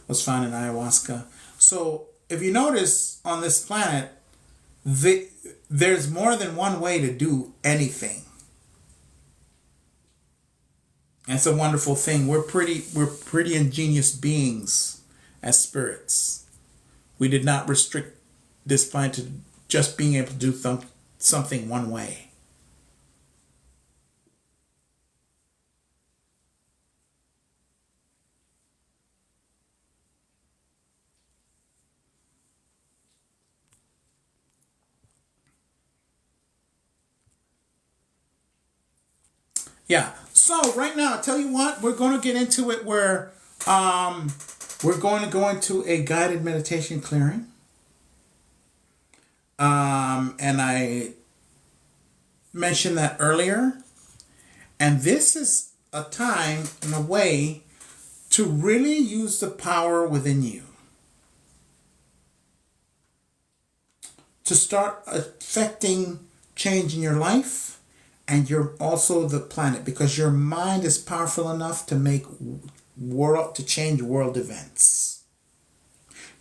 was found in ayahuasca. So if you notice on this planet, there's more than one way to do anything. And it's a wonderful thing. We're pretty ingenious beings as spirits. We did not restrict this planet to just being able to do something one way. Yeah. So right now, I'll tell you what, we're going to get into it where we're going to go into a guided meditation clearing. And I mentioned that earlier. And this is a time, in a way, to really use the power within you. To start affecting change in your life. And you're also the planet, because your mind is powerful enough to change world events.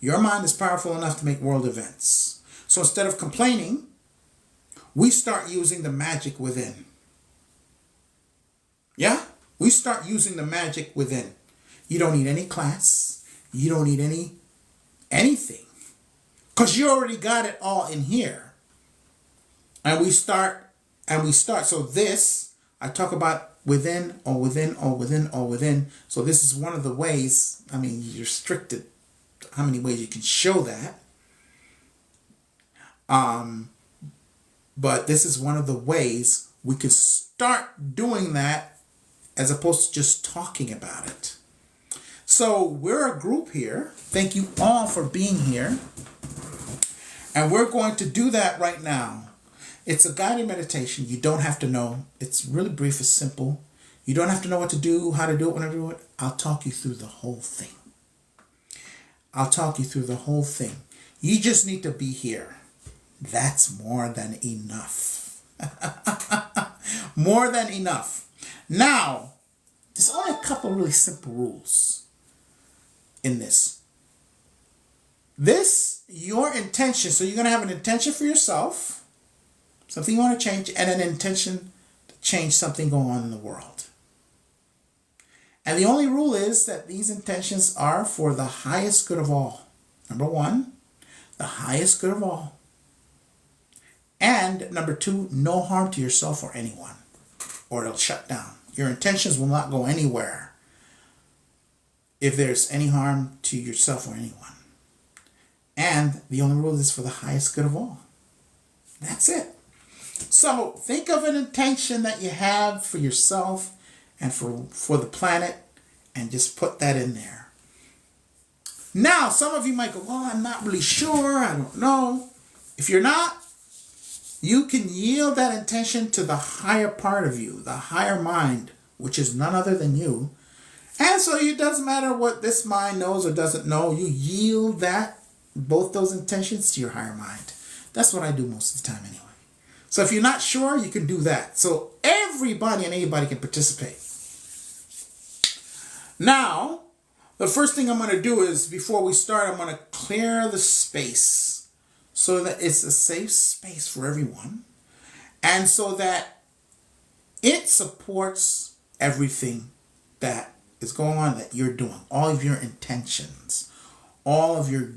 Your mind is powerful enough to make world events. So instead of complaining, we start using the magic within. Yeah? We start using the magic within. You don't need any class. You don't need anything. Because you already got it all in here. And we start. So this, I talk about within or within or within or within. So this is one of the ways, I mean, you're restricted how many ways you can show that. But this is one of the ways we can start doing that as opposed to just talking about it. So we're a group here. Thank you all for being here. And we're going to do that right now. It's a guided meditation. You don't have to know. It's really brief. It's simple. You don't have to know what to do, how to do it, when to do it. I'll talk you through the whole thing. I'll talk you through the whole thing. You just need to be here. That's more than enough. More than enough. Now, there's only a couple really simple rules in this. Your intention. So you're going to have an intention for yourself. Something you want to change, and an intention to change something going on in the world. And the only rule is that these intentions are for the highest good of all. Number one, the highest good of all. And number two, no harm to yourself or anyone, or it'll shut down. Your intentions will not go anywhere if there's any harm to yourself or anyone. And the only rule is for the highest good of all. That's it. So think of an intention that you have for yourself and for the planet, and just put that in there. Now, some of you might go, well, I'm not really sure. I don't know. If you're not, you can yield that intention to the higher part of you, the higher mind, which is none other than you. And so it doesn't matter what this mind knows or doesn't know. You yield that, both those intentions, to your higher mind. That's what I do most of the time anyway. So if you're not sure, you can do that. So everybody and anybody can participate. Now, the first thing I'm going to do is, before we start, I'm going to clear the space so that it's a safe space for everyone, and so that it supports everything that is going on, that you're doing, all of your intentions, all of your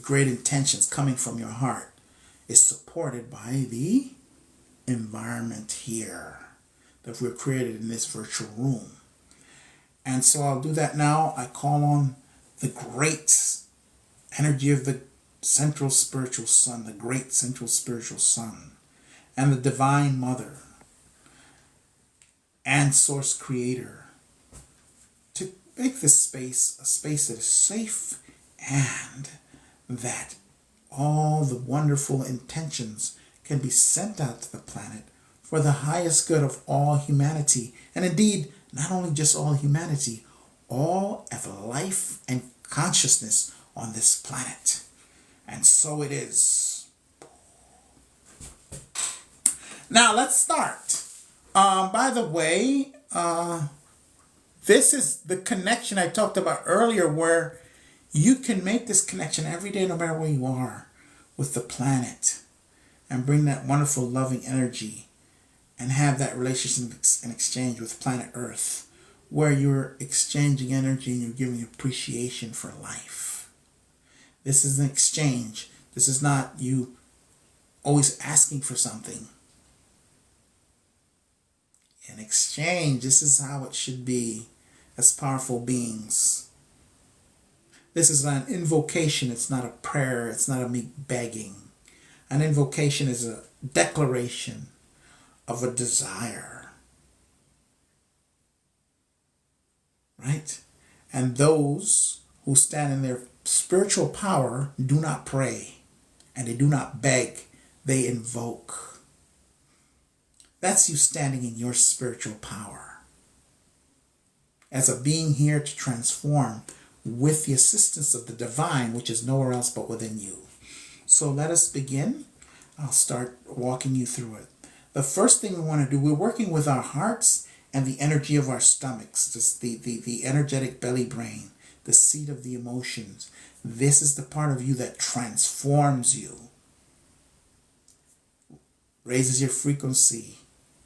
great intentions coming from your heart is supported by the environment here that we've created in this virtual room. And so I'll do that now. I call on the great energy of the central spiritual sun, the great central spiritual sun, and the divine mother and source creator to make this space a space that is safe, and that all the wonderful intentions can be sent out to the planet for the highest good of all humanity. And indeed, not only just all humanity, all of life and consciousness on this planet. And so it is. Now let's start. By the way, this is the connection I talked about earlier, where you can make this connection every day, no matter where you are, with the planet, and bring that wonderful loving energy and have that relationship and exchange with planet Earth, where you're exchanging energy and you're giving appreciation for life. This is an exchange. This is not you always asking for something. In exchange, this is how it should be as powerful beings. This is an invocation. It's not a prayer. It's not a me begging. An invocation is a declaration of a desire. Right? And those who stand in their spiritual power do not pray, and they do not beg. They invoke. That's you standing in your spiritual power as a being here to transform with the assistance of the divine, which is nowhere else but within you. So let us begin. I'll start walking you through it. The first thing we want to do, we're working with our hearts and the energy of our stomachs, just the energetic belly brain, the seat of the emotions. This is the part of you that transforms you, raises your frequency,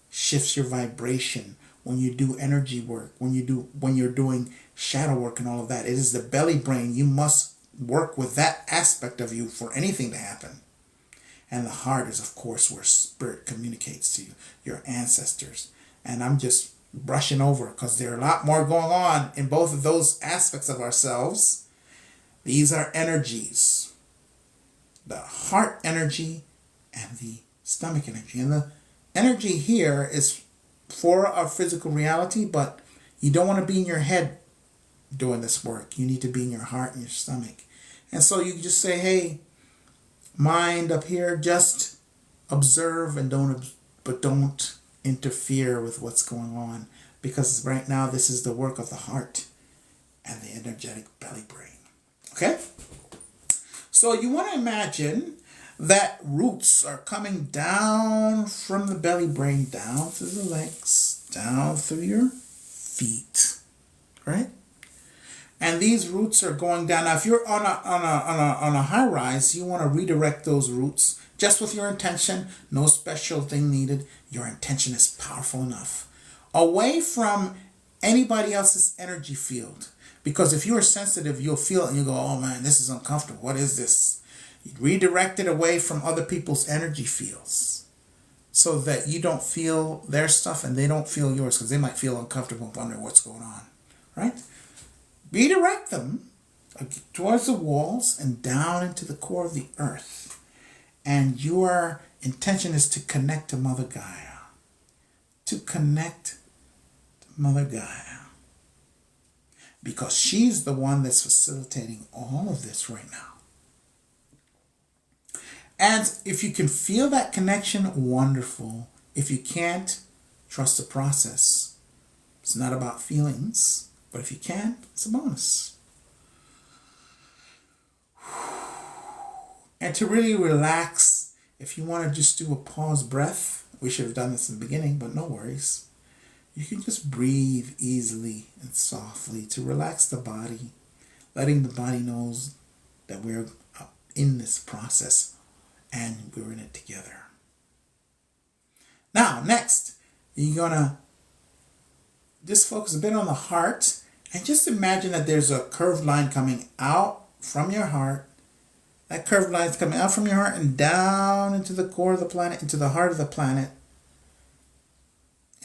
shifts your vibration. When you do energy work, when you're doing shadow work and all of that, it is the belly brain. You must work with that aspect of you for anything to happen. And the heart is, of course, where spirit communicates to you, your ancestors. And I'm just brushing over because there are a lot more going on in both of those aspects of ourselves. These are energies, the heart energy and the stomach energy. And the energy here is for our physical reality, but you don't want to be in your head doing this work. You need to be in your heart and your stomach. And so you just say, hey, mind up here, just observe and don't interfere with what's going on, because right now this is the work of the heart and the energetic belly brain. Okay? So you want to imagine that roots are coming down from the belly brain, down through the legs, down through your feet, right? And these roots are going down. Now, if you're on a high rise, you want to redirect those roots just with your intention. No special thing needed. Your intention is powerful enough. Away from anybody else's energy field. Because if you are sensitive, you'll feel it and you go, oh man, this is uncomfortable. What is this? You redirect it away from other people's energy fields so that you don't feel their stuff and they don't feel yours, because they might feel uncomfortable and wonder what's going on, right? redirect them towards the walls and down into the core of the earth. And your intention is to connect to Mother Gaia. To connect to Mother Gaia. Because she's the one that's facilitating all of this right now. And if you can feel that connection, wonderful. If you can't, trust the process. It's not about feelings, but if you can, it's a bonus. And to really relax, if you want to just do a pause breath, we should have done this in the beginning, but no worries. You can just breathe easily and softly to relax the body, letting the body know that we're in this process and we're in it together. Now, next, you're going to just focus a bit on the heart and just imagine that there's a curved line coming out from your heart. That curved line is coming out from your heart and down into the core of the planet, into the heart of the planet.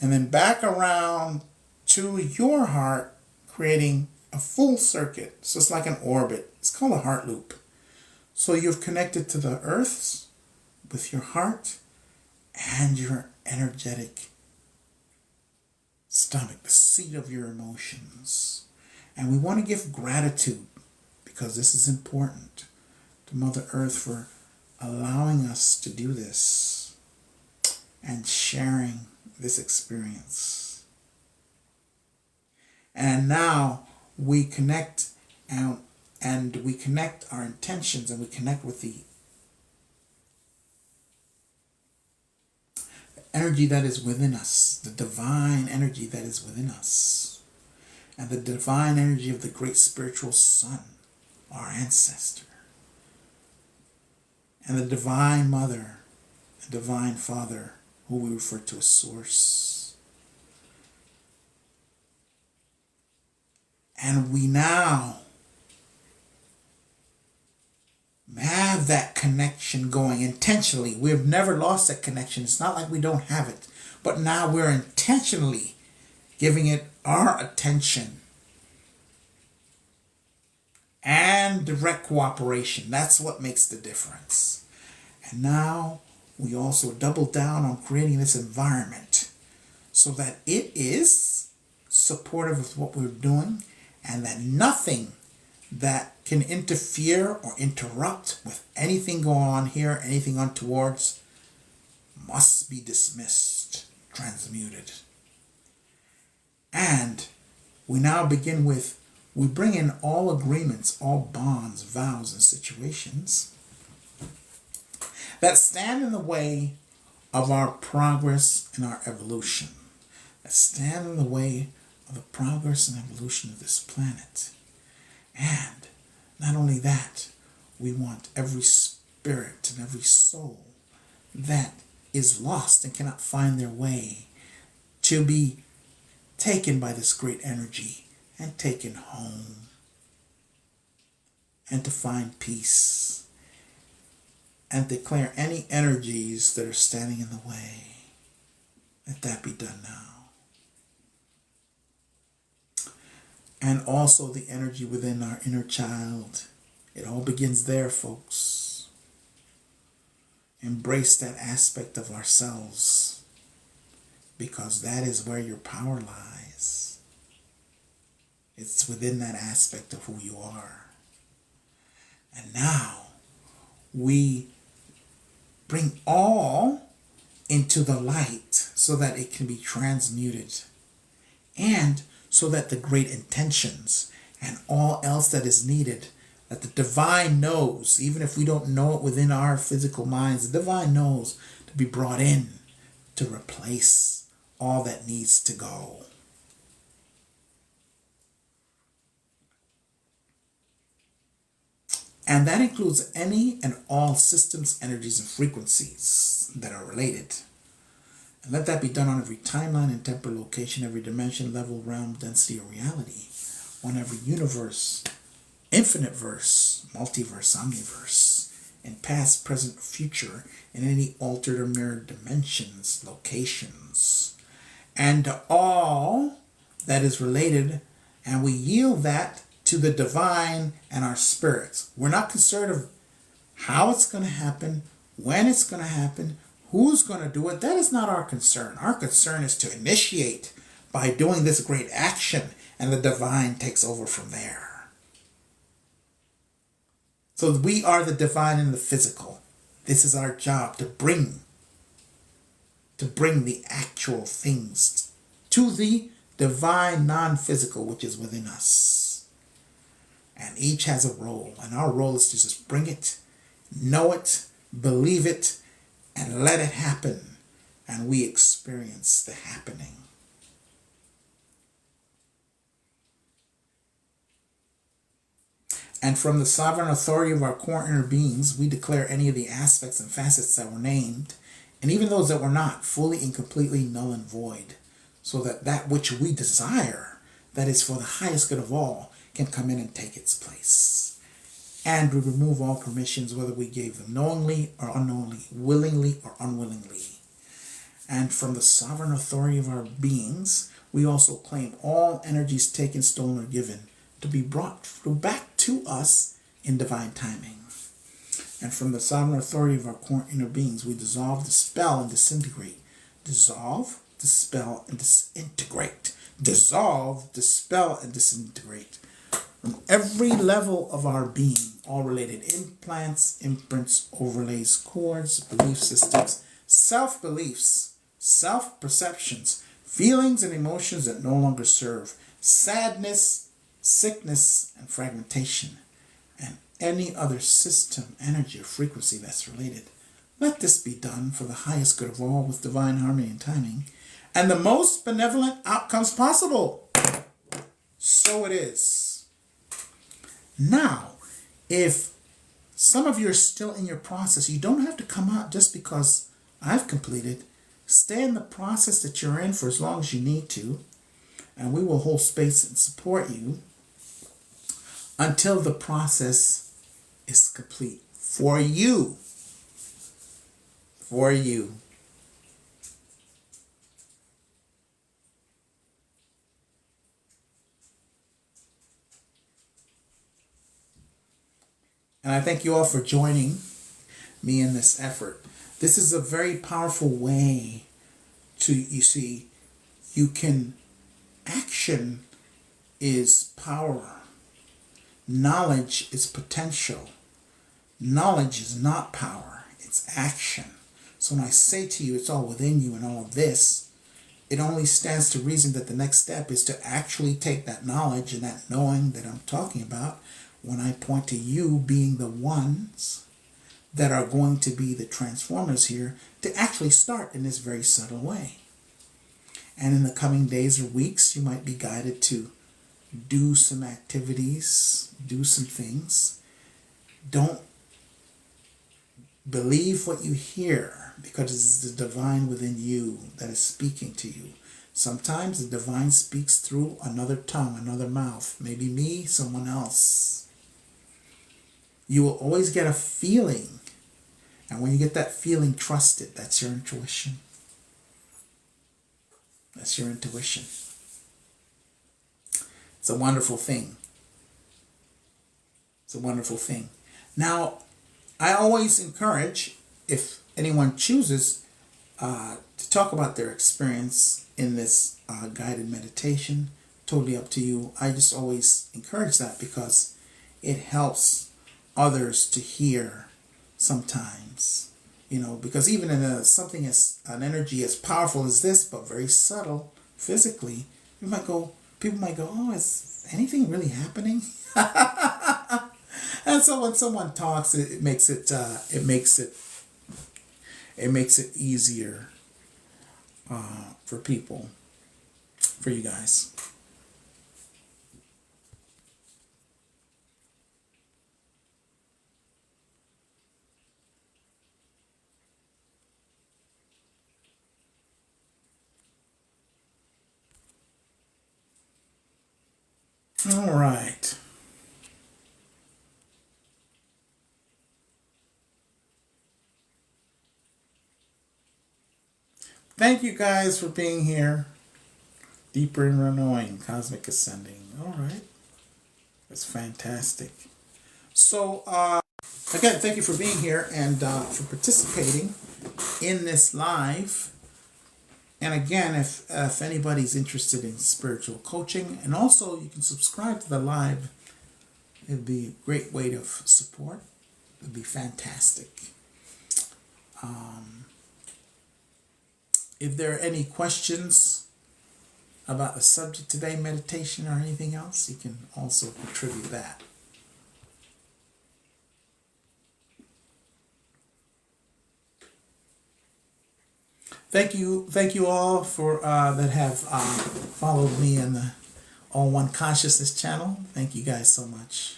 And then back around to your heart, creating a full circuit. So it's like an orbit. It's called a heart loop. So you've connected to the earth with your heart and your energetic stomach, the seat of your emotions. And we want to give gratitude, because this is important, to Mother Earth for allowing us to do this and sharing this experience. And now we connect and we connect our intentions, and we connect with the energy that is within us, the divine energy that is within us, and the divine energy of the great spiritual sun, our ancestor, and the divine mother, the divine father, who we refer to as source. And we now have that connection going intentionally. We've never lost that connection. It's not like we don't have it, but now we're intentionally giving it our attention and direct cooperation. That's what makes the difference. And now we also double down on creating this environment so that it is supportive of what we're doing, and that nothing that can interfere or interrupt with anything going on here, anything untowards, must be dismissed, transmuted. And we now begin with, we bring in all agreements, all bonds, vows, and situations that stand in the way of our progress and our evolution, that stand in the way of the progress and evolution of this planet. And not only that, we want every spirit and every soul that is lost and cannot find their way to be taken by this great energy and taken home, and to find peace and declare any energies that are standing in the way. Let that be done now. And also the energy within our inner child. It all begins there, folks. Embrace that aspect of ourselves, because that is where your power lies. It's within that aspect of who you are. And now we bring all into the light so that it can be transmuted, and so that the great intentions and all else that is needed, that the divine knows, even if we don't know it within our physical minds, the divine knows to be brought in to replace all that needs to go. And that includes any and all systems, energies, and frequencies that are related. And let that be done on every timeline and temporal location, every dimension, level, realm, density, or reality, on every universe, infinite verse, multiverse, omniverse, in past, present, future, in any altered or mirrored dimensions, locations, and all that is related, and we yield that to the divine and our spirits. We're not concerned of how it's going to happen, when it's going to happen, who's going to do it. That is not our concern. Our concern is to initiate by doing this great action, and the divine takes over from there. So we are the divine in the physical. This is our job, to bring the actual things to the divine non-physical which is within us. And each has a role, and our role is to just bring it, know it, believe it, and let it happen, and we experience the happening. And from the sovereign authority of our core inner beings, we declare any of the aspects and facets that were named, and even those that were not, fully and completely null and void, so that that which we desire, that is for the highest good of all, can come in and take its place. And we remove all permissions, whether we gave them knowingly or unknowingly, willingly or unwillingly. And from the sovereign authority of our beings, we also claim all energies taken, stolen, or given to be brought back to us in divine timing. And from the sovereign authority of our core inner beings, we dissolve, dispel, and disintegrate. Dissolve, dispel, and disintegrate. Dissolve, dispel, and disintegrate. From every level of our being, all related implants, imprints, overlays, cords, belief systems, self-beliefs, self-perceptions, feelings and emotions that no longer serve, sadness, sickness, and fragmentation, and any other system, energy, or frequency that's related. Let this be done for the highest good of all with divine harmony and timing, and the most benevolent outcomes possible. So it is. Now, if some of you are still in your process, you don't have to come out just because I've completed. Stay in the process that you're in for as long as you need to, and we will hold space and support you until the process is complete for you. For you. And I thank you all for joining me in this effort. This is a very powerful way to, you see, action is power. Knowledge is potential. Knowledge is not power, it's action. So when I say to you, it's all within you and all of this, it only stands to reason that the next step is to actually take that knowledge and that knowing that I'm talking about when I point to you being the ones that are going to be the transformers here, to actually start in this very subtle way. And in the coming days or weeks, you might be guided to do some activities, do some things. Don't believe what you hear, because it's the divine within you that is speaking to you. Sometimes the divine speaks through another tongue, another mouth, maybe me, someone else. You will always get a feeling, and when you get that feeling, trust it. That's your intuition. That's your intuition. It's a wonderful thing. It's a wonderful thing. Now, I always encourage, if anyone chooses to talk about their experience in this guided meditation, totally up to you. I just always encourage that because it helps others to hear sometimes. You know, because even in something as an energy as powerful as this, but very subtle physically, people might go, oh, is anything really happening? And so when someone talks, it makes it easier for people, for you guys. All right. Thank you guys for being here. Deeper and renewing, cosmic ascending. All right. That's fantastic. So, again, thank you for being here and for participating in this live. And again, if anybody's interested in spiritual coaching, and also you can subscribe to the live, it'd be a great way of support. It'd be fantastic. If there are any questions about the subject today, meditation or anything else, you can also contribute that. Thank you all for that have followed me in the All One Consciousness channel. Thank you guys so much.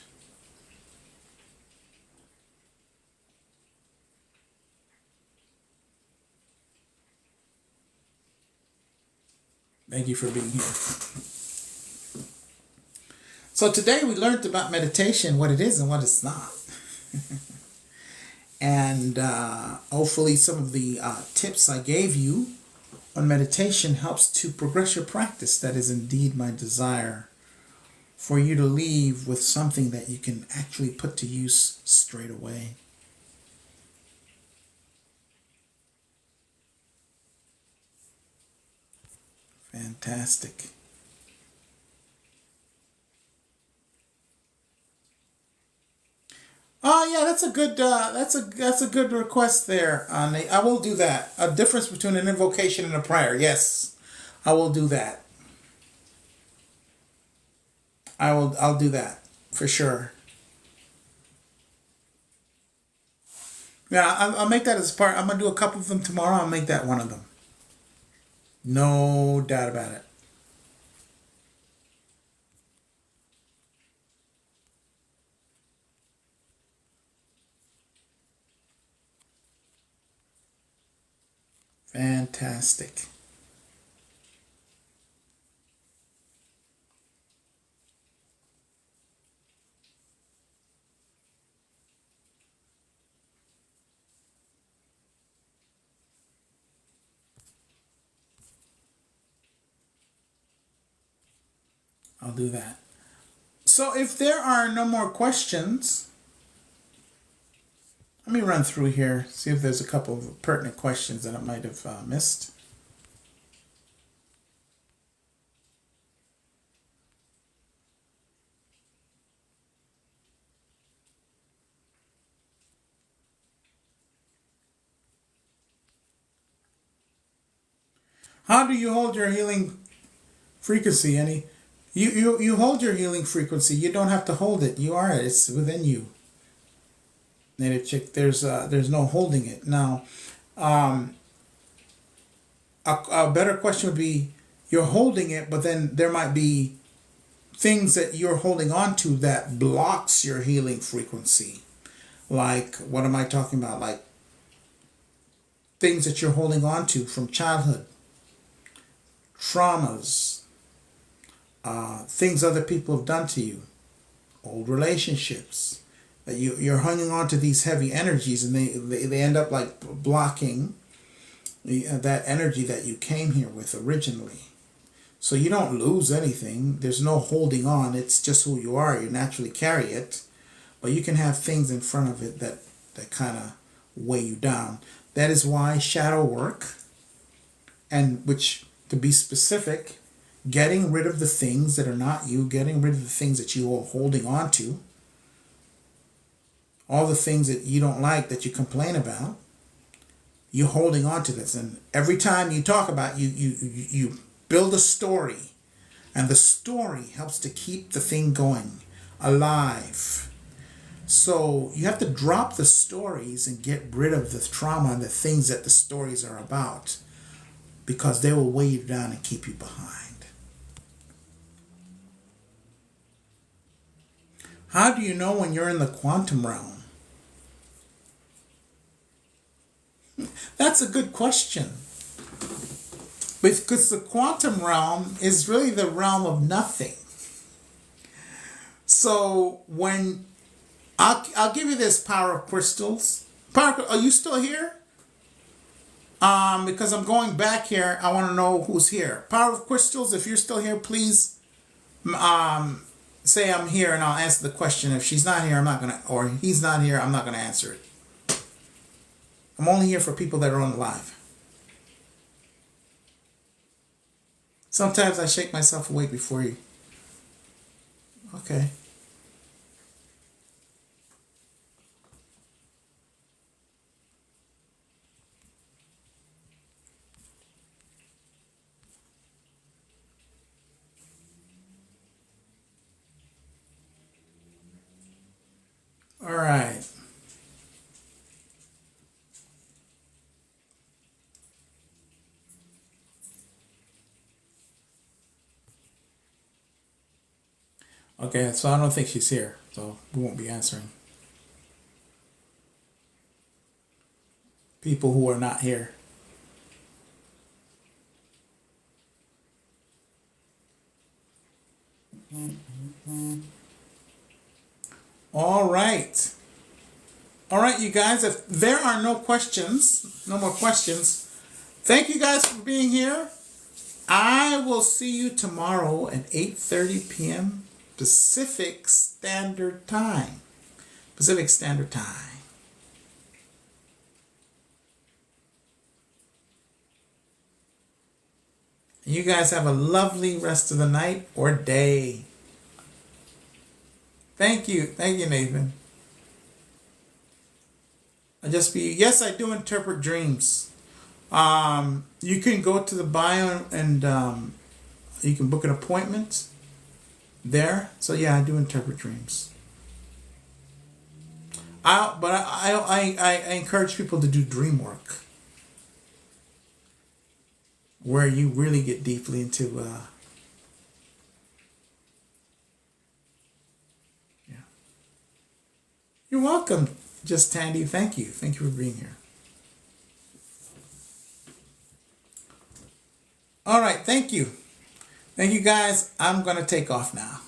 Thank you for being here. So today we learned about meditation, what it is and what it's not. And hopefully some of the tips I gave you on meditation helps to progress your practice. That is indeed my desire, for you to leave with something that you can actually put to use straight away. Fantastic. Oh yeah, that's a good request there, Nate. I will do that. A difference between an invocation and a prayer. Yes, I will do that. I'll do that for sure. Yeah, I'll make that as part. I'm gonna do a couple of them tomorrow. I'll make that one of them. No doubt about it. Fantastic. I'll do that. So if there are no more questions, let me run through here, see if there's a couple of pertinent questions that I might have missed. How do you hold your healing frequency? You hold your healing frequency. You don't have to hold it. You are it. It's within you. Native chick. There's no holding it. Now, a better question would be, you're holding it, but then there might be things that you're holding on to that blocks your healing frequency. Like, what am I talking about? Like things that you're holding on to from childhood, traumas, things other people have done to you, old relationships, that you're hanging on to these heavy energies, and they end up like blocking that energy that you came here with originally. So you don't lose anything. There's no holding on. It's just who you are. You naturally carry it. But you can have things in front of it that kind of weigh you down. That is why shadow work, and which, to be specific, getting rid of the things that are not you, getting rid of the things that you are holding on to, all the things that you don't like, that you complain about, you're holding on to this. And every time you talk about, you build a story, and the story helps to keep the thing going, alive. So you have to drop the stories and get rid of the trauma and the things that the stories are about, because they will weigh you down and keep you behind. How do you know when you're in the quantum realm? That's a good question. Because the quantum realm is really the realm of nothing. So when I'll give you this, Power of Crystals. Power, are you still here? Because I'm going back here. I want to know who's here. Power of Crystals, if you're still here, please say I'm here and I'll answer the question. If she's not here, I'm not gonna, or he's not here, I'm not gonna answer it. I'm only here for people that are on the live. Sometimes I shake myself awake before you. Okay. All right. Okay, so I don't think she's here, so we won't be answering. People who are not here. All right. All right, you guys, if there are no questions, no more questions, thank you guys for being here. I will see you tomorrow at 8:30 p.m. Pacific Standard Time. Pacific Standard Time. You guys have a lovely rest of the night or day. Thank you. Thank you, Nathan. Yes, I do interpret dreams. You can go to the bio and you can book an appointment there. So yeah, I do interpret dreams. I encourage people to do dream work, where you really get deeply into yeah. You're welcome, Just Tandy. Thank you. Thank you for being here. All right, thank you. Thank you guys. I'm gonna take off now.